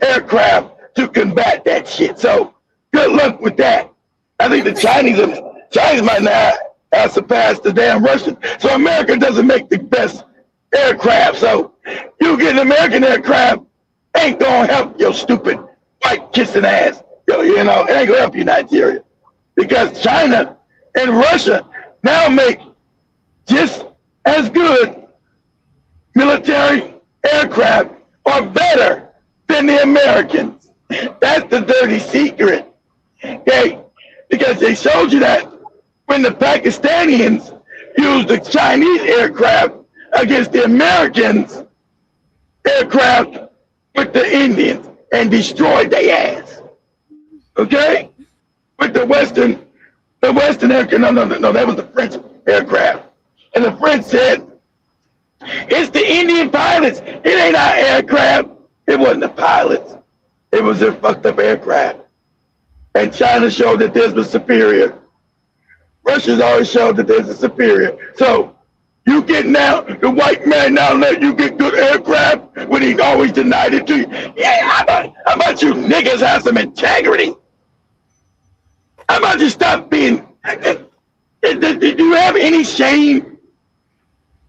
aircraft to combat that shit. So good luck with that. I think the Chinese might not have surpassed the damn Russians. So America doesn't make the best aircraft. So you get an American aircraft ain't gonna help your stupid white kissing ass. It ain't gonna help you, Nigeria. Because China and Russia now make just as good military aircraft or better than the Americans. That's the dirty secret. Okay? Because they showed you that when the Pakistanians used the Chinese aircraft against the Americans aircraft with the Indians and destroyed their ass. Okay? With the Western aircraft, no, that was the French aircraft. And the French said, it's the Indian pilots. It ain't our aircraft. It wasn't the pilots. It was their fucked up aircraft. And China showed that theirs was superior. Russia's always showed that theirs is superior. So you get now, the white man now let you get good aircraft when he always denied it to you. Yeah, how about you niggas have some integrity? How about you stop being, did you have any shame?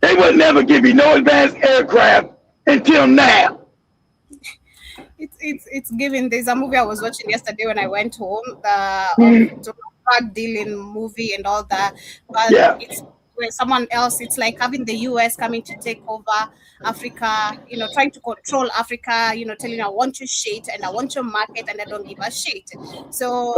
They would never give you no advanced aircraft until now. It's given. There's a movie I was watching yesterday when I went home, the drug dealing movie and all that. But it's where someone else, it's like having the US coming to take over Africa, trying to control Africa, telling I want your shit and I want your market and I don't give a shit. So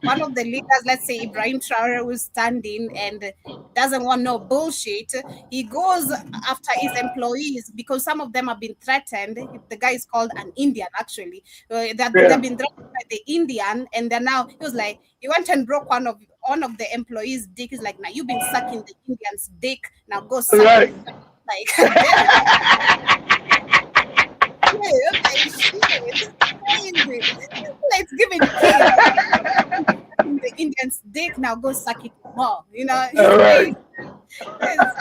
one of the leaders, let's say Ibrahim Traore, was standing and doesn't want no bullshit. He goes after his employees because some of them have been threatened. The guy is called an Indian, actually. They've been threatened by the Indian, and then now he was like, he went and broke one of the employees' dick. He's like, now you've been sucking the Indian's dick. Now go suck it. Like, let's give it the Indian's dick. Now go suck it more. It's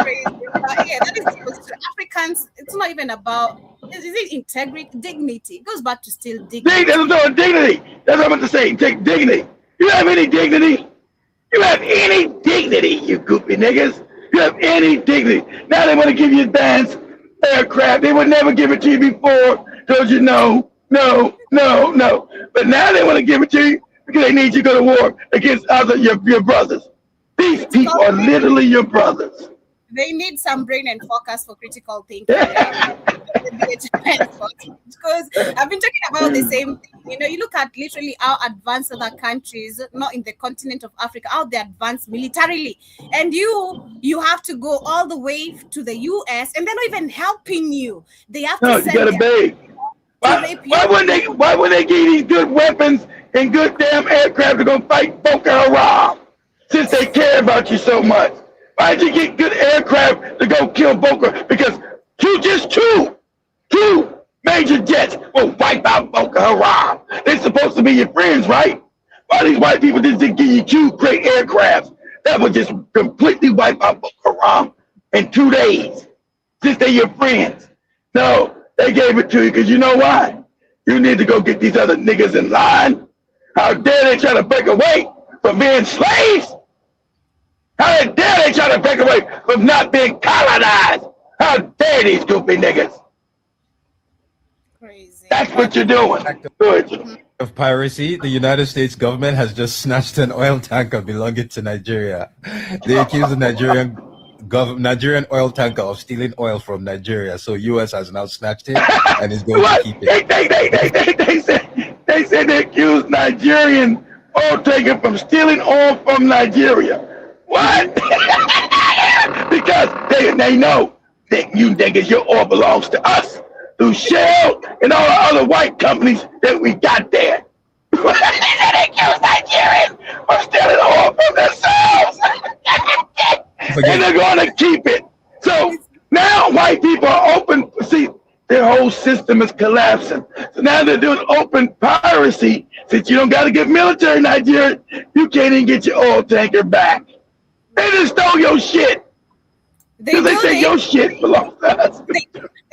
crazy. But yeah, that is true. Africans, it's not even about, is it integrity, dignity? It goes back to still dignity. Dignity. That's what I'm about to say. Take dignity. You have any dignity? You have any dignity, you goofy niggas? You have any dignity? Now they want to give you advanced aircraft. They would never give it to you before. Told you no. But now they want to give it to you because they need you to go to war against your brothers. These people are literally your brothers. They need some brain and focus for critical thinking. Because I've been talking about the same thing. You look at literally how advanced other countries, not in the continent of Africa, how they advance militarily. And you have to go all the way to the US and they're not even helping you. They have to send you gotta beg. Why wouldn't they give you these good weapons and good damn aircraft to go fight Boko Haram? Since they care about you so much. Why'd you get good aircraft to go kill Boko? Because two major jets will wipe out Boko Haram. They're supposed to be your friends, right? Why these white people just didn't give you 2 great aircrafts that would just completely wipe out Boko Haram in 2 days, since they're your friends? No, they gave it to you because you know why? You need to go get these other niggas in line. How dare they try to break away from being slaves? How dare they try to break away from not being colonized? How dare these goofy niggas? Crazy. That's what you're doing. Good. Of piracy, the United States government has just snatched an oil tanker belonging to Nigeria. They accuse the Nigerian oil tanker of stealing oil from Nigeria. So U.S. has now snatched it and is going to keep it. They said they accused Nigerian oil tanker from stealing oil from Nigeria. What? Because they know that you niggas, your oil belongs to us through Shell and all the other white companies that we got there. They accuse Nigerians of stealing oil from themselves. And they're going to keep it. So now white people are open. See, their whole system is collapsing. So now they're doing open piracy. Since you don't got to give military Nigeria, you can't even get your oil tanker back. They just stole your shit. They say your shit belongs to us.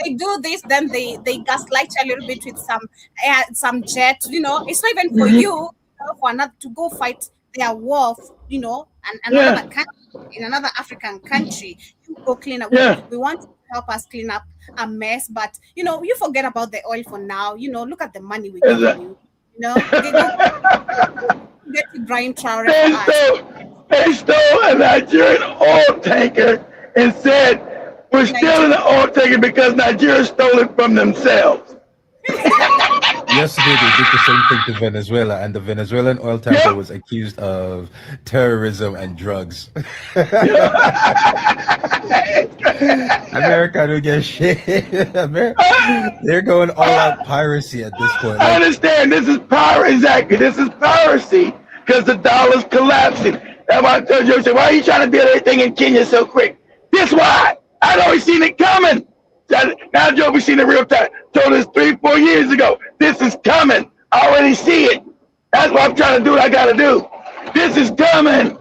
They do this, then they gaslight you a little bit with some jet. It's not even for you, for another to go fight their war. And another country, in another African country, you go clean up. Yeah. We want to help us clean up a mess, but you forget about the oil for now. Look at the money we give you. Get Ibrahim Traore. They stole a Nigerian oil tanker and said, we're stealing the oil tanker because Nigeria stole it from themselves. Yesterday they did the same thing to Venezuela, and the Venezuelan oil tanker was accused of terrorism and drugs. America don't get shit. They're going all out piracy at this point. I understand this is piracy. Exactly, this is piracy because the dollar's collapsing. That's why I told you, why are you trying to build everything in Kenya so quick? This why. I'd always seen it coming. Now Joe, we seen it real time. Told us 3-4 years ago. This is coming. I already see it. That's what I'm trying to do what I gotta do. This is coming.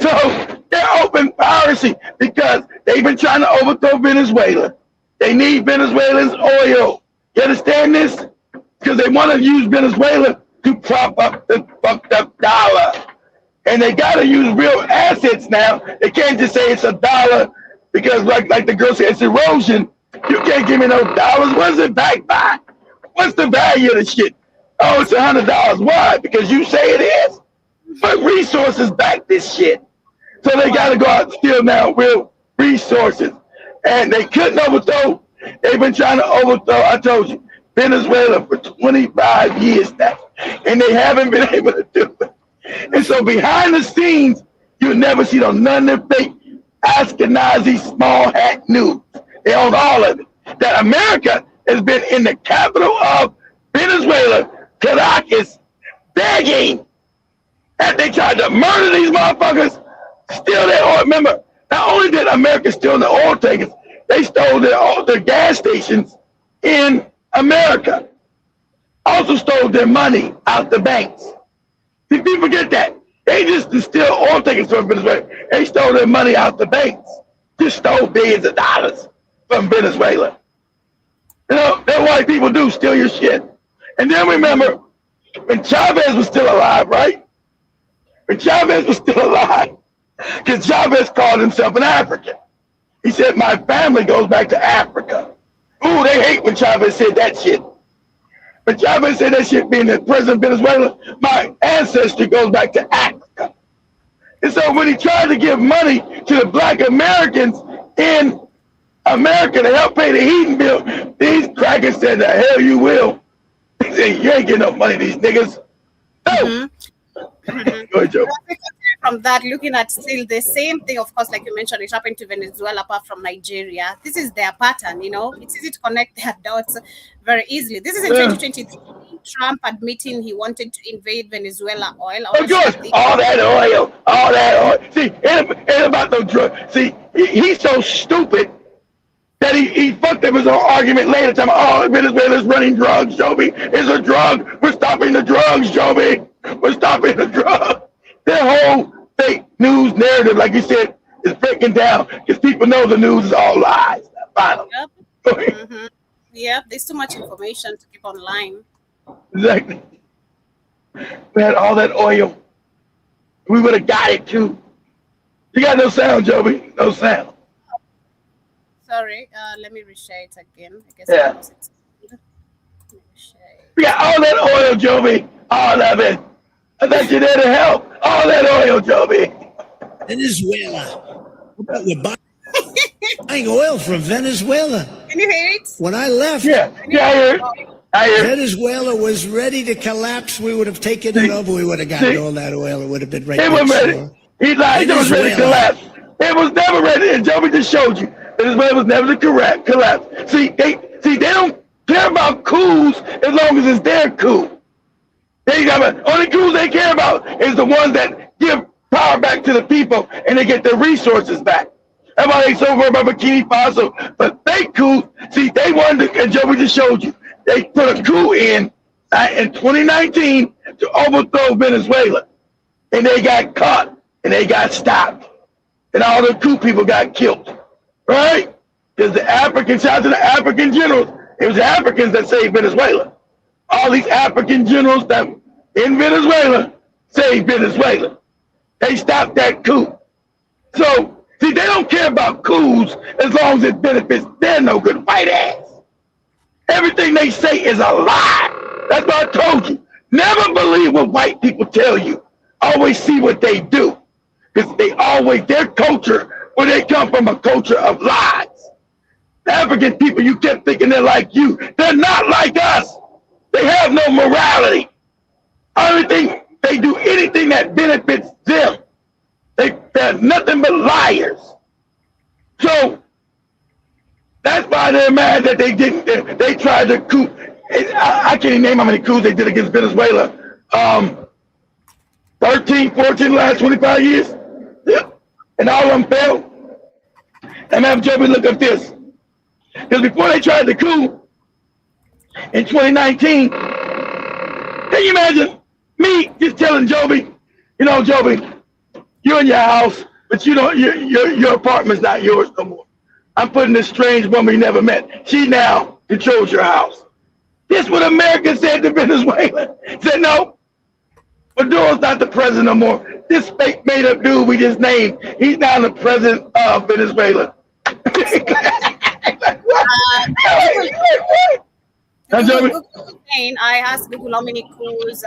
So they're open piracy because they've been trying to overthrow Venezuela. They need Venezuela's oil. You understand this? Because they want to use Venezuela to prop up the fucked up dollar. And they got to use real assets now. They can't just say it's $1 because like the girl said, it's erosion. You can't give me no dollars. What's it backed by? What's the value of the shit? Oh, it's $100. Why? Because you say it is. But resources back this shit. So they got to go out and steal now real resources. And they couldn't overthrow. They've been trying to overthrow, I told you, Venezuela for 25 years now. And they haven't been able to do it. And so behind the scenes, you'll never see no none of them fake Ashkenazi small hat news. They own all of it. That America has been in the capital of Venezuela, Caracas, begging. And they tried to murder these motherfuckers, steal their oil. Remember, not only did America steal the oil tankers, they stole their gas stations in America. Also stole their money out the banks. See, people forget that. They just steal oil tankers from Venezuela. They stole their money out the banks. Just stole billions of dollars from Venezuela. You know, that's what people do, steal your shit. And then remember, when Chavez was still alive, right? When Chavez was still alive, because Chavez called himself an African. He said, my family goes back to Africa. Ooh, they hate when Chavez said that shit. But Chavez said that shit being the president of Venezuela, my ancestry goes back to Africa. And so when he tried to give money to the black Americans in America to help pay the heating bill, these crackers said, the hell you will. He said, you ain't getting no money, these niggas. No. Go ahead, Joe. From that, looking at still the same thing, of course, like you mentioned, it happened to Venezuela apart from Nigeria. This is their pattern, you know. It's easy to connect their dots very easily. This is in 2023. Trump admitting he wanted to invade Venezuela oil. Of course, all that oil. See, ain't about no drug. See, he's so stupid that he fucked up his own argument later. Time, oh, Venezuela's running drugs, Joby. It's a drug. We're stopping the drugs, Joby. We're stopping the drugs. Their whole fake news narrative, like you said, is breaking down because people know the news is all lies. Finally. Yep. Yep, there's too much information to keep online. Exactly. We had all that oil. We would have got it too. You got no sound, Joby. No sound. Sorry, let me reshare it again. I guess yeah. We got all that oil, Joby. All of it. I thought you there to help. All that oil, Joby. Venezuela. We're buying oil from Venezuela. Can you hear it? When I left, I hear it. Venezuela was ready to collapse. We would have taken it over. We would have gotten all that oil. It would have been ready. It was ready. He lied. It was ready to collapse. It was never ready. And Joby just showed you. Venezuela was never to collapse. See, they don't care about coups as long as it's their coup. Only coups they care about is the ones that give power back to the people and they get their resources back. That's why they so worried about Burkina Faso. But fake coups, see, they wanted to, and Joey just showed you, they put a coup in 2019 to overthrow Venezuela. And they got caught and they got stopped. And all the coup people got killed. Right? Because the Africans, shout out to the African generals, it was the Africans that saved Venezuela. All these African generals that in Venezuela saved Venezuela. They stopped that coup. So, see, they don't care about coups as long as it benefits their no good white ass. Everything they say is a lie. That's what I told you. Never believe what white people tell you. Always see what they do. Because their culture, where they come from, a culture of lies. The African people, you kept thinking they're like you. They're not like us. They have no morality. Only thing, they do anything that benefits them. They're nothing but liars. So that's why they're mad that they didn't. They tried to coup. I can't even name how many coups they did against Venezuela. 13, 14, last 25 years. Yeah. And all of them failed. And have Joby look up this. Because before they tried the coup in 2019, can you imagine me just telling Joby, you know, Joby, you're in your house, but you don't. Your apartment's not yours no more. I'm putting this strange woman you never met. She now controls your house. This is what America said to Venezuela. Said no, Maduro's not the president no more. This fake made up dude we just named, he's now the president of Venezuela. I asked Google how many coups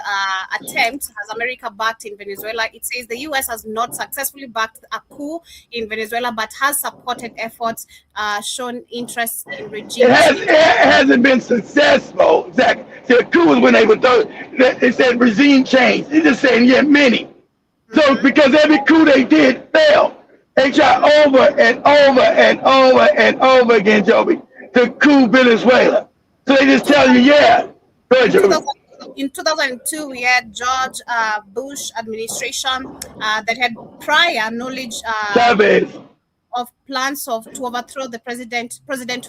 attempts has America backed in Venezuela. It says the U.S. has not successfully backed a coup in Venezuela, but has supported efforts, shown interest in regime. It hasn't been successful. Exactly. See, the coup was when they said regime change. They're just saying, yeah, many. So because every coup they did failed. They tried over and over and over and over again, Joby, to coup Venezuela. So they just tell you, yeah. Go ahead, Joby. In 2002, we had George Bush administration that had prior knowledge of plans to overthrow the President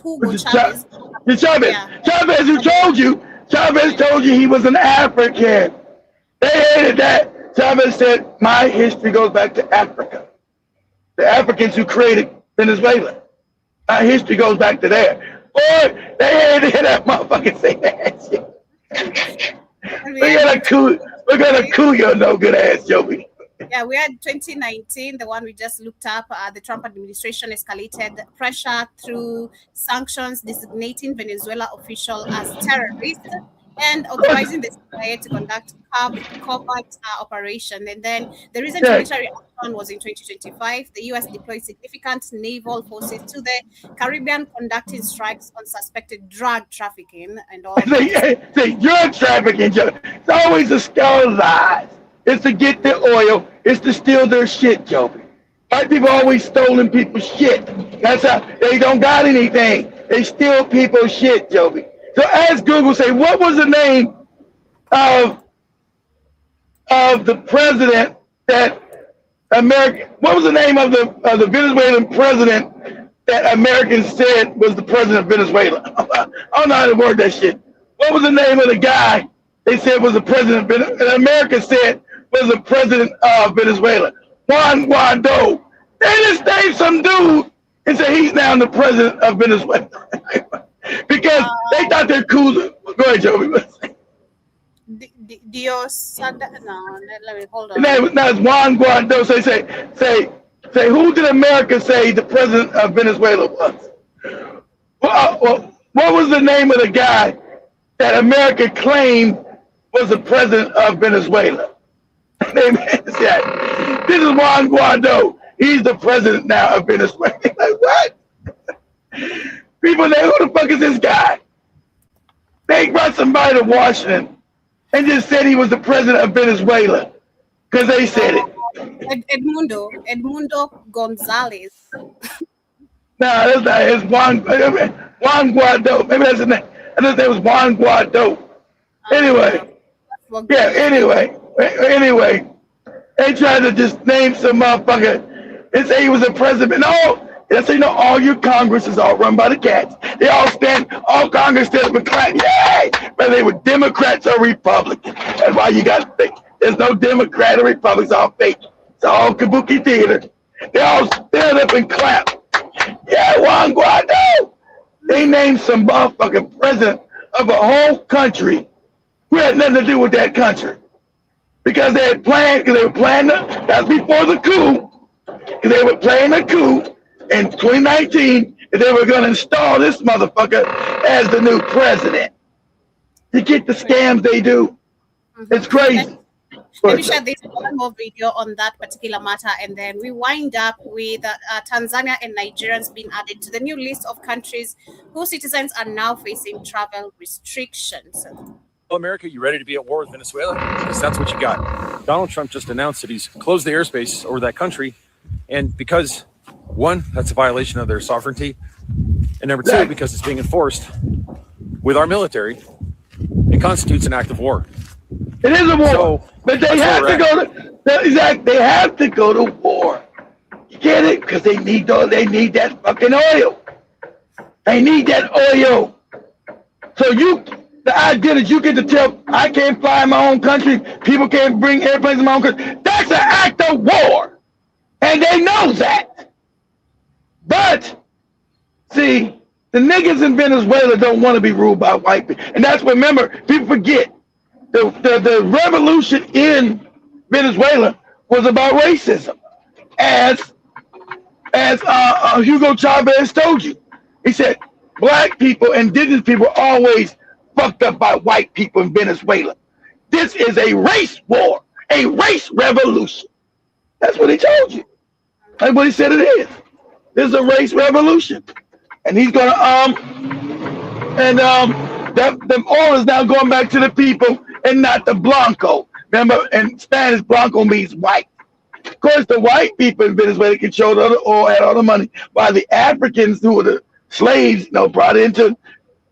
Hugo Chavez. Chavez, who told you? Chavez told you he was an African. They hated that. Chavez said, my history goes back to Africa. The Africans who created Venezuela. My history goes back to there. Boy, they hated that motherfucker say that shit. We're gonna coup your no good ass, Joby. Yeah, we had 2019, the one we just looked up. The Trump administration escalated pressure through sanctions, designating Venezuela officials as terrorists and authorizing the CIA to conduct covert operation. And then the recent military action was in 2025. The U.S. deployed significant naval forces to the Caribbean, conducting strikes on suspected drug trafficking and all. Say drug trafficking, it's always a skull lies. It's to get their oil. It's to steal their shit, Joby. White people always stolen people's shit. That's how they don't got anything. They steal people's shit, Joby. So ask Google, say, what was the name of the president that America? What was the name of the Venezuelan president that Americans said was the president of Venezuela? I don't know how to word that shit. What was the name of the guy they said was the president of Venezuela? And America said was the president of Venezuela. Juan Guaido. They just named some dude and said he's now the president of Venezuela. Because they thought they're cool. Go ahead, Joby. Dios. No, let me hold on. Now it's Juan Guaido. So say, who did America say the president of Venezuela was? Well, what was the name of the guy that America claimed was the president of Venezuela? This is Juan Guaido. He's the president now of Venezuela. Like, what? People say, who the fuck is this guy? They brought somebody to Washington and just said he was the president of Venezuela because they said it. Edmundo Gonzalez. No, that's not. It's Juan Guaido. Maybe that's his name. I just it was Juan Guaido. Anyway. Anyway. They tried to just name some motherfucker and say he was a president. No. That's how you know all your Congress is all run by the cats. They all all Congress stands for Clinton. Yay! Whether they were Democrats or Republicans. That's why you got to think. There's no Democrat or Republican. It's all fake. It's all kabuki theater. They all stand up and clap. Yeah, Juan Guaido. They named some motherfucking president of a whole country who had nothing to do with that country. Because they had planned, that's before the coup. Because they were playing a coup in 2019, and they were going to install this motherfucker as the new president. To get the scams they do. It's crazy. Let me share this one more video on that particular matter, and then we wind up with Tanzania and Nigerians being added to the new list of countries whose citizens are now facing travel restrictions. America, you ready to be at war with Venezuela? Because that's what you got. Donald Trump just announced that he's closed the airspace over that country. And because, one, that's a violation of their sovereignty. And number two, because it's being enforced with our military, it constitutes an act of war. It is a war. So, but they have to go to, they have to go to war. You get it? Because they need that fucking oil. They need that oil. So the idea that you get to tell, I can't fly in my own country, people can't bring airplanes in my own country, that's an act of war. And they know that. But, see, the niggas in Venezuela don't want to be ruled by white people. And that's what, remember, people forget, the revolution in Venezuela was about racism. As Hugo Chavez told you. He said, black people, indigenous people are always fucked up by white people in Venezuela. This is a race war, a race revolution. That's what he told you. That's what he said it is. This is a race revolution. And he's gonna the oil is now going back to the people and not the Blanco. Remember, in Spanish, Blanco means white. Of course, the white people in Venezuela controlled all the oil, had all the money, while the Africans who were the slaves, brought into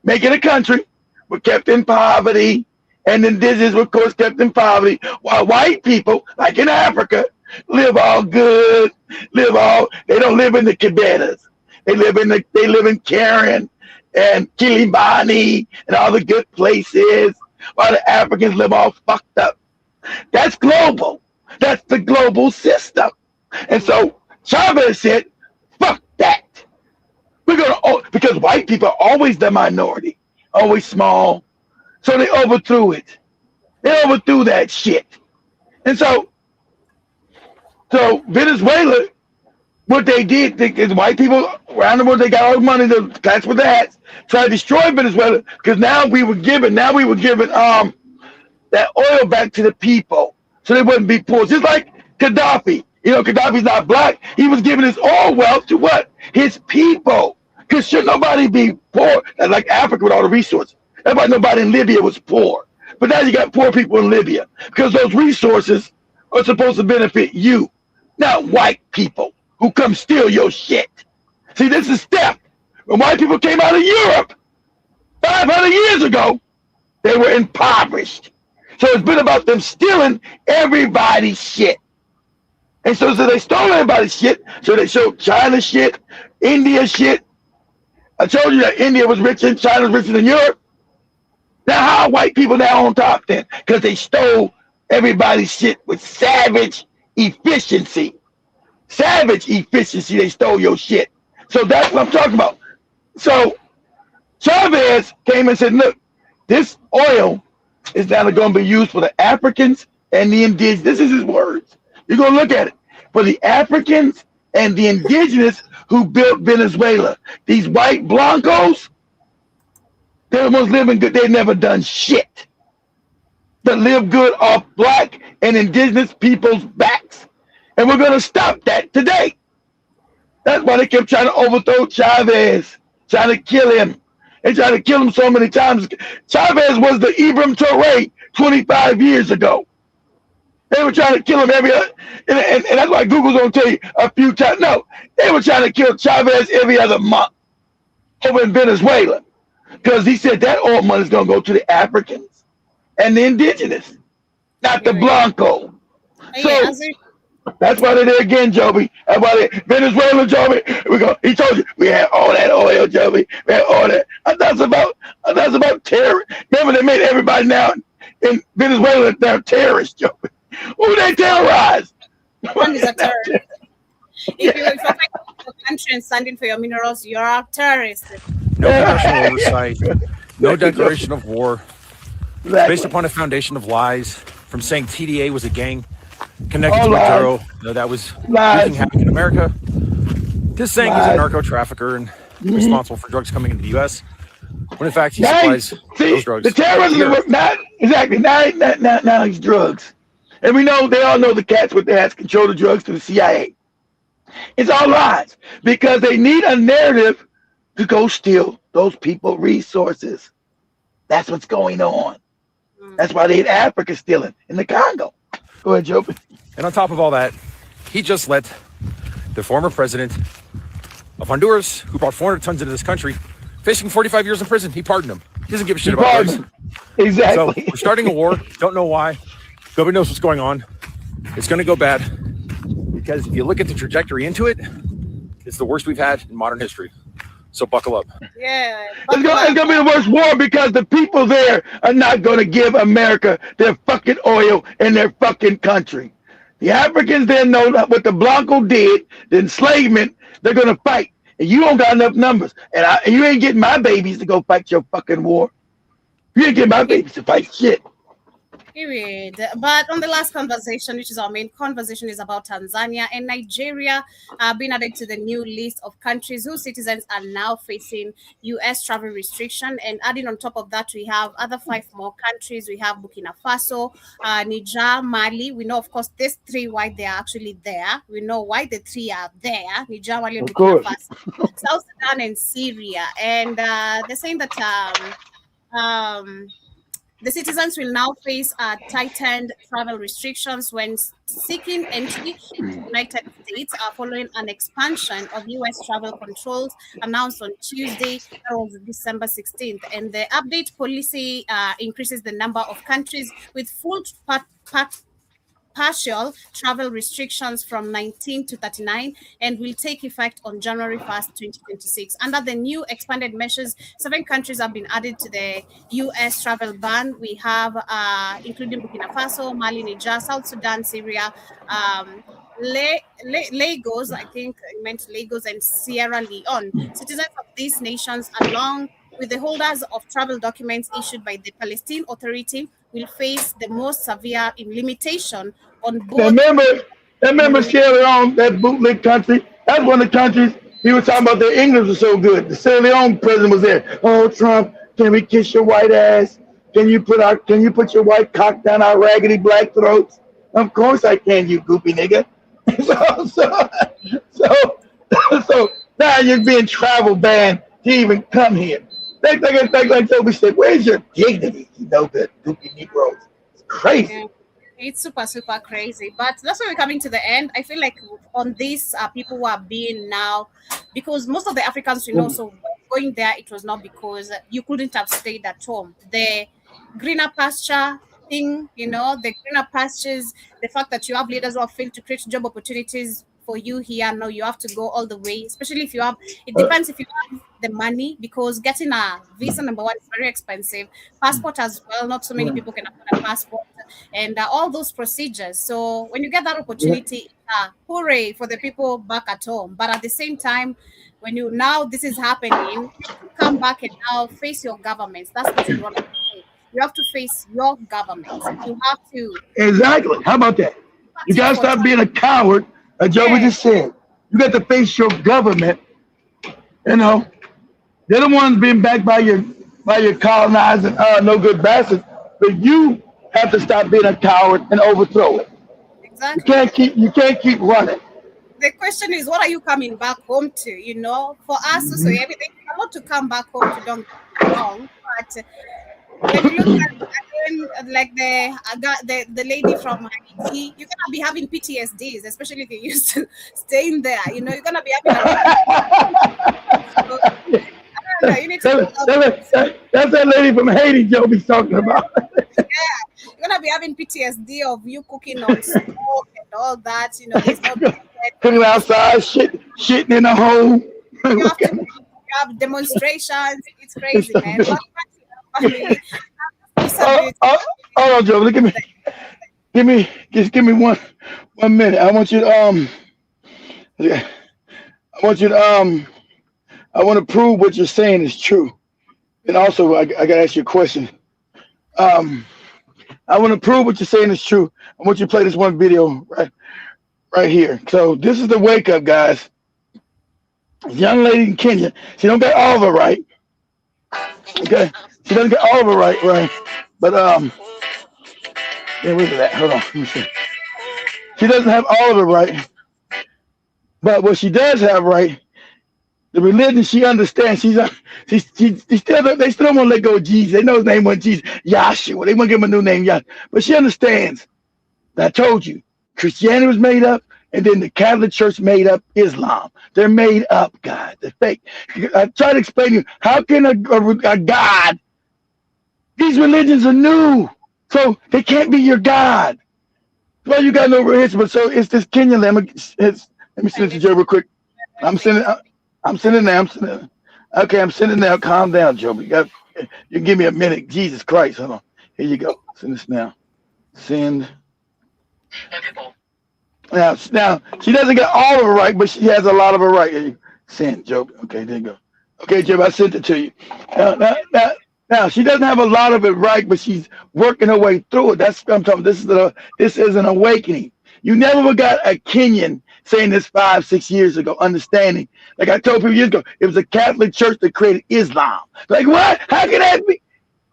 making a country, were kept in poverty, and indigenous were, of course, kept in poverty, while white people, like in Africa, live all good, they don't live in the cabanas. They live in Karen and Kilibani and all the good places, while the Africans live all fucked up. That's global. That's the global system. And so Chavez said, fuck that. Because white people are always the minority, always small. So they overthrew it. They overthrew that shit. And so Venezuela, what they did is white people around the world, they got all the money, the cats with the hats, tried to destroy Venezuela, because now we were giving that oil back to the people so they wouldn't be poor. Just like Gaddafi. Gaddafi's not black. He was giving his oil wealth to what? His people. Because should nobody be poor? Like Africa with all the resources. That's why nobody in Libya was poor. But now you got poor people in Libya because those resources are supposed to benefit you, not white people who come steal your shit. See, this is theft. When white people came out of Europe 500 years ago, they were impoverished. So it's been about them stealing everybody's shit. And so they stole everybody's shit. So they showed China shit, India shit. I told you that India was rich and China was richer than Europe. Now how are white people now on top then? Because they stole everybody's shit with savage efficiency. Savage efficiency, they stole your shit. So that's what I'm talking about. So Chavez came and said, look, this oil is now going to be used for the Africans and the indigenous. This is his words. You're going to look at it. For the Africans and the indigenous who built Venezuela. These white blancos, they're the ones living good. They've never done shit. That live good off black and indigenous people's backs. And we're going to stop that today. That's why they kept trying to overthrow Chavez, trying to kill him. They tried to kill him so many times. Chavez was the Ibrahim Traoré 25 years ago. They were trying to kill him and that's why Google's going to tell you a few times. No, they were trying to kill Chavez every other month over in Venezuela because he said that oil money is going to go to the Africans and the indigenous, not the Blanco. So that's why they're there again, Joby. That's why Venezuela, Joby. He told you we had all that oil, Joby. We had all that. That's about terror. Remember, they made everybody now in Venezuela they're terrorists, Joby. Who they terrorize? One is a terrorist. If you're fighting for the country and standing for your minerals, you're a terrorist. No congressional oversight, no declaration of war, based upon a foundation of lies, from saying TDA was a gang connected to Maduro, that was wreaking havoc in America, to saying he's a narco trafficker and responsible for drugs coming into the U.S., when in fact he supplies those drugs. The terrorism was not exactly now he's drugs. And they all know the cats with their hats control the drugs to the CIA. It's all lies because they need a narrative to go steal those people resources. That's what's going on. That's why they in Africa stealing in the Congo. Go ahead, Joe. And on top of all that, he just let the former president of Honduras, who brought 400 tons into this country, facing 45 years in prison. He pardoned him. He doesn't give a shit about drugs. Exactly. So we're starting a war. Don't know why. Nobody knows what's going on. It's going to go bad because if you look at the trajectory into it, it's the worst we've had in modern history. So buckle up. Yeah. It's going to be the worst war because the people there are not going to give America their fucking oil in their fucking country. The Africans didn't know what the Blanco did, the enslavement. They're going to fight. And you don't got enough numbers. And you ain't getting my babies to go fight your fucking war. You ain't getting my babies to fight shit. Period. But on the last conversation, which is our main conversation, is about Tanzania and Nigeria being added to the new list of countries whose citizens are now facing U.S. travel restriction. And adding on top of that, we have other 5 more countries. We have Burkina Faso, Niger, Mali. We know, of course, these 3 why they are actually there. We know why the 3 are there. Niger, Mali, and Burkina Faso. South Sudan and Syria. And they're saying that the citizens will now face tightened travel restrictions when seeking entry to the United States following an expansion of U.S. travel controls announced on Tuesday, that was December 16th. And the update policy increases the number of countries with full partial travel restrictions from 19 to 39 and will take effect on January 1st, 2026. Under the new expanded measures, 7 countries have been added to the U.S. travel ban. We have, including Burkina Faso, Mali, Niger, South Sudan, Syria, Lagos, I think I meant Lagos, and Sierra Leone. Citizens of these nations, along with the holders of travel documents issued by the Palestine Authority, will face the most severe limitation on both. Remember Sierra Leone, that bootleg country? That's one of the countries he was talking about. Their English was so good. The Sierra Leone president was there. Oh, Trump, can we kiss your white ass? Can you put your white cock down our raggedy black throats? Of course I can, you goopy nigga. So now you're being travel banned to even come here. Like Toby said, where's your dignity? You know, the goopy Negroes. It's crazy. Yeah. It's super, super crazy. But that's why we're coming to the end. I feel like on this, people who are being now, because most of the Africans, so going there, it was not because you couldn't have stayed at home. The greener pasture thing, the greener pastures, the fact that you have leaders who have failed to create job opportunities for you here. Now you have to go all the way, especially if you have, it depends if you have the money, because getting a visa, number one, is very expensive. Passport as well, not so many people can afford a passport, and all those procedures. So when you get that opportunity, hooray for the people back at home. But at the same time, when this is happening, you come back and now face your governments. That's what you want to say. You have to face your government. You have to. Exactly. How about that? You got to stop being a coward. As Joey just said, you got to face your government. They're the ones being backed by your colonizing no good bastards. But you have to stop being a coward and overthrow it. Exactly. You can't keep running. The question is, what are you coming back home to? For us, so everything, I want to come back home to, don't get me wrong, but when you look at like the lady from Haiti, you're gonna be having PTSDs, especially if you're used to staying there. You're gonna be having. You need to that's that lady from Haiti Joe be talking about. Yeah, you're gonna be having PTSD of you cooking on smoke and all that. There's no cooking outside, shitting in a hole. You have demonstrations. It's crazy, man. Hold on, Joe. Look at me. Give me one minute. I want you to I want to prove what you're saying is true. And also I gotta ask you a question. I want to prove what you're saying is true. I want you to play this one video right here. So this is the wake up, guys. This young lady in Kenya. She don't get all of it right. Okay. She doesn't get all of it right. But where's that? Hold on. Let me see. She doesn't have all of it right. But what she does have right, The religion she understands. She still they still don't want to let go of Jesus. They know his name wasn't Jesus, Yahshua. They want to give him a new name, Yahshua. But she understands. I told you, Christianity was made up, and then the Catholic Church made up Islam. They're made up, God. They're fake. I try to explain to you, how can a God, these religions are new, so they can't be your God. Well, you got no religion, but so it's this Kenyan. Let me send it to Joe real quick. I'm sending now. Okay, I'm sending now. Calm down, Joe. You give me a minute. Jesus Christ. Hold on. Here you go. Send this now. Send. Now, she doesn't get all of it right, but she has a lot of it right. Send, Joe. Okay, there you go. Okay, Joe, I sent it to you. Now, she doesn't have a lot of it right, but she's working her way through it. That's what I'm talking about. This is an awakening. You never got a Kenyan saying this 5-6 years ago, understanding. Like I told people years ago, it was a Catholic Church that created Islam. Like, what? How can that be?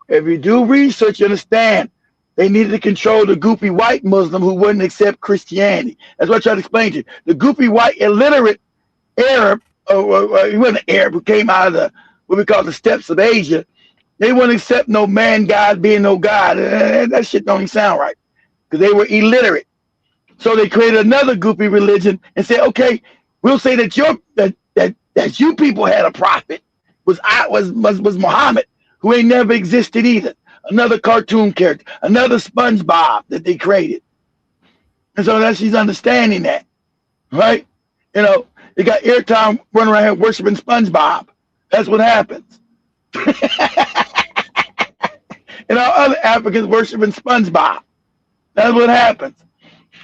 If you do research, you understand. They needed to control the goopy white Muslim who wouldn't accept Christianity. That's what I tried to explain to you. The goopy white illiterate Arab, he wasn't an Arab, who came out of what we call the steppes of Asia. They wouldn't accept no man God being no God. That shit don't even sound right, because they were illiterate. So they created another goopy religion and said, okay, we'll say that you people had a prophet, was Muhammad, who ain't never existed either. Another cartoon character, another SpongeBob that they created. And so she's understanding that, right? You know, you got airtime running around here worshiping SpongeBob. That's what happens. And all other Africans worshiping SpongeBob. That's what happens.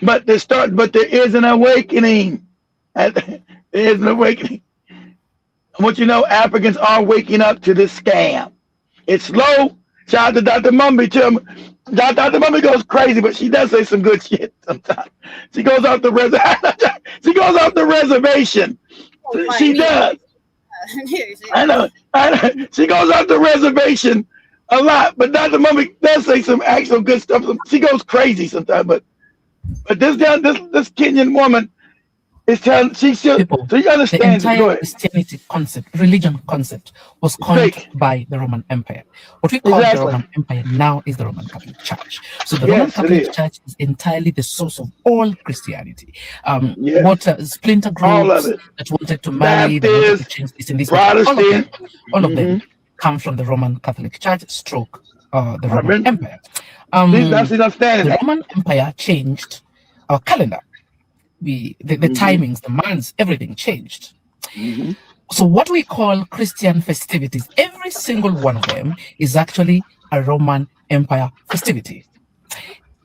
But there is an awakening. There is an awakening. I want you to know Africans are waking up to this scam. It's slow. Shout out to Dr. Mumby too. Dr. Mumby goes crazy, but she does say some good shit sometimes. She goes off the reservation. Oh, she does. I know. She goes off the reservation a lot, but Dr. Mumby does say some actual good stuff. She goes crazy sometimes, but this Kenyan woman is telling so you understand. The entire Christianity concept, religion concept, was coined by the Roman Empire. What we call the Roman Empire now is the Roman Catholic Church. So the Roman Catholic Church is entirely the source of all Christianity. What splinter groups that wanted to marry, that change this and this, all of them come from the Roman Catholic Church, the Roman Empire. The Roman Empire changed our calendar. The timings, the months, everything changed. So what we call Christian festivities, every single one of them is actually a Roman Empire festivity.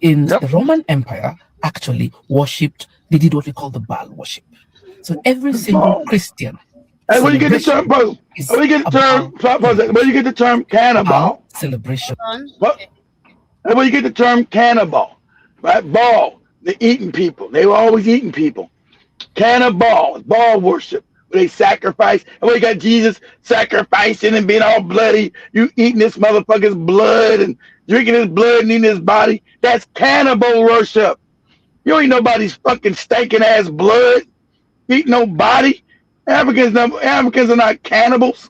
In the Roman Empire, actually worshipped, they did what we call the Baal worship. So every single Christian. And where you get the term, where you get the term cannibal celebration. And where you get the term cannibal, right? Baal. They're eating people. They were always eating people. Cannibal, ball worship, where they sacrifice. And where you got Jesus sacrificing and being all bloody. You eating this motherfucker's blood and drinking his blood and eating his body. That's cannibal worship. You ain't nobody's fucking stinking ass blood. Eating no body. Africans are not cannibals.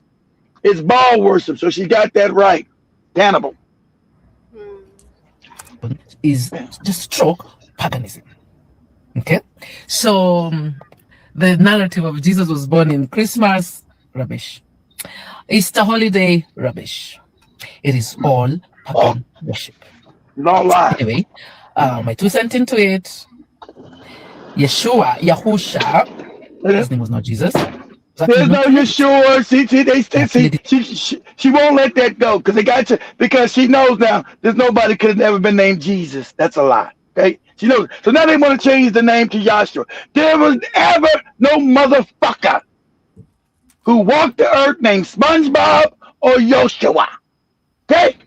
It's ball worship. So she got that right. Cannibal. Is just stroke paganism. Okay, so the narrative of Jesus was born in Christmas, rubbish. Easter holiday, rubbish. It is all pagan worship. No lie. Anyway, my 2 cents into it. Yahusha, his name was not Jesus. There's no Yeshua. She won't let that go because they got to, because she knows now there's nobody could have ever been named Jesus. That's a lie. Okay, she knows. So now they want to change the name to Yahshua. There was ever no motherfucker who walked the earth named SpongeBob or Yoshua. Okay,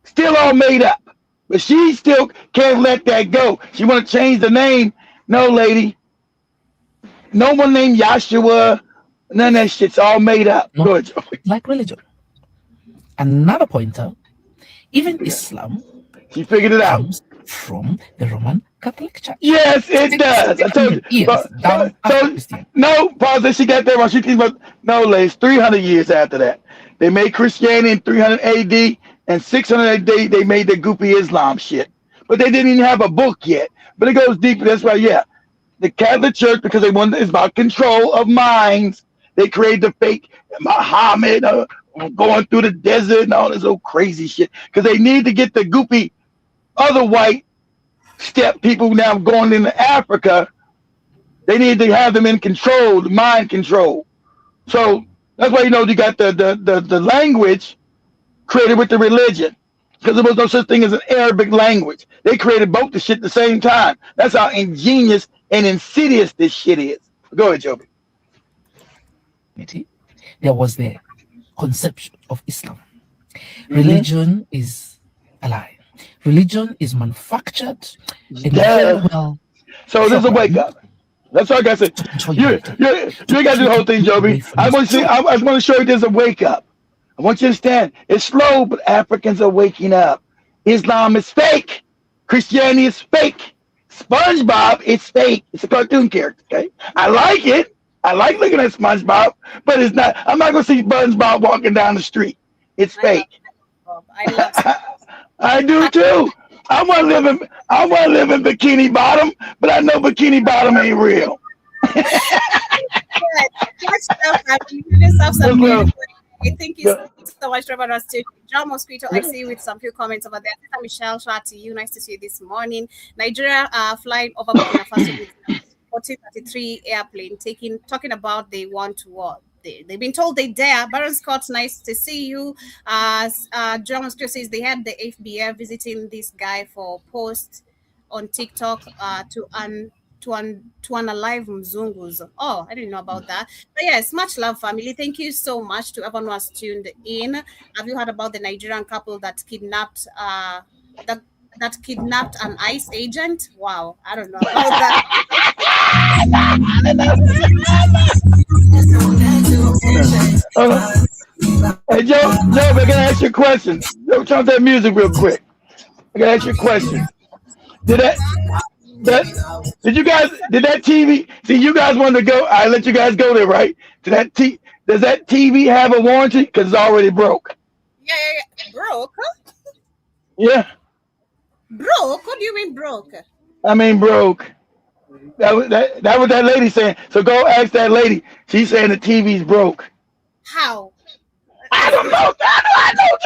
still all made up, but she still can't let that go. She want to change the name. No, lady. No one named Yahshua. None of that shit's all made up. No, like religion. Another pointer, even Islam, she figured it out, from the Roman Catholic Church. Yes, it does. I told you. No, pause. She got that wrong. She thinks about no, Lace. 300 years after that, they made Christianity in 300 AD, and 600 AD they made the goopy Islam shit. But they didn't even have a book yet. But it goes deeper. That's why, yeah, the Catholic Church, because they wanted, it's about control of minds. They created the fake Muhammad going through the desert and all this old crazy shit because they need to get the goopy other white step people now going into Africa. They need to have them in control, mind control. So that's why, you know, you got the language created with the religion, because there was no such thing as an Arabic language. They created both the shit at the same time. That's how ingenious and insidious this shit is. Go ahead, Joby. There was the conception of Islam. Religion is a lie. Religion is manufactured. So there's a wake up. That's all I gotta say. You got to do the whole thing, Joby. I want to show you there's a wake up. I want you to understand. It's slow, but Africans are waking up. Islam is fake. Christianity is fake. SpongeBob is fake. It's a cartoon character. Okay, I like it. I like looking at SpongeBob, but it's not. I'm not gonna see SpongeBob walking down the street. It's fake. I do too. I want to live in Bikini Bottom, but I know Bikini Bottom ain't real. Thank you so much, Trevor. John Mosquito, I see you with some few comments over there. Michelle Shwati, you, nice to see you this morning. Nigeria flying over Burkina Faso with 1433 airplane talking about they want to war. They've been told they dare. Baron Scott, nice to see you. John Mosquito says they had the FBI visiting this guy for post on TikTok to unalive Mzungus. Oh, I didn't know about that. But yes, much love, family. Thank you so much to everyone who has tuned in. Have you heard about the Nigerian couple that kidnapped that kidnapped an ICE agent? Wow, I don't know about that. Hey, Joe, I gotta ask you a question. Joe, turn off that music real quick. I gotta ask you a question. Did that TV? See, you guys wanted to go. I let you guys go there, right? Does that TV have a warranty? Because it's already broke. Yeah. Broke? Yeah. Broke? What do you mean broke? I mean broke. That was that lady saying. So go ask that lady. She's saying the TV's broke. How? I don't know. I know.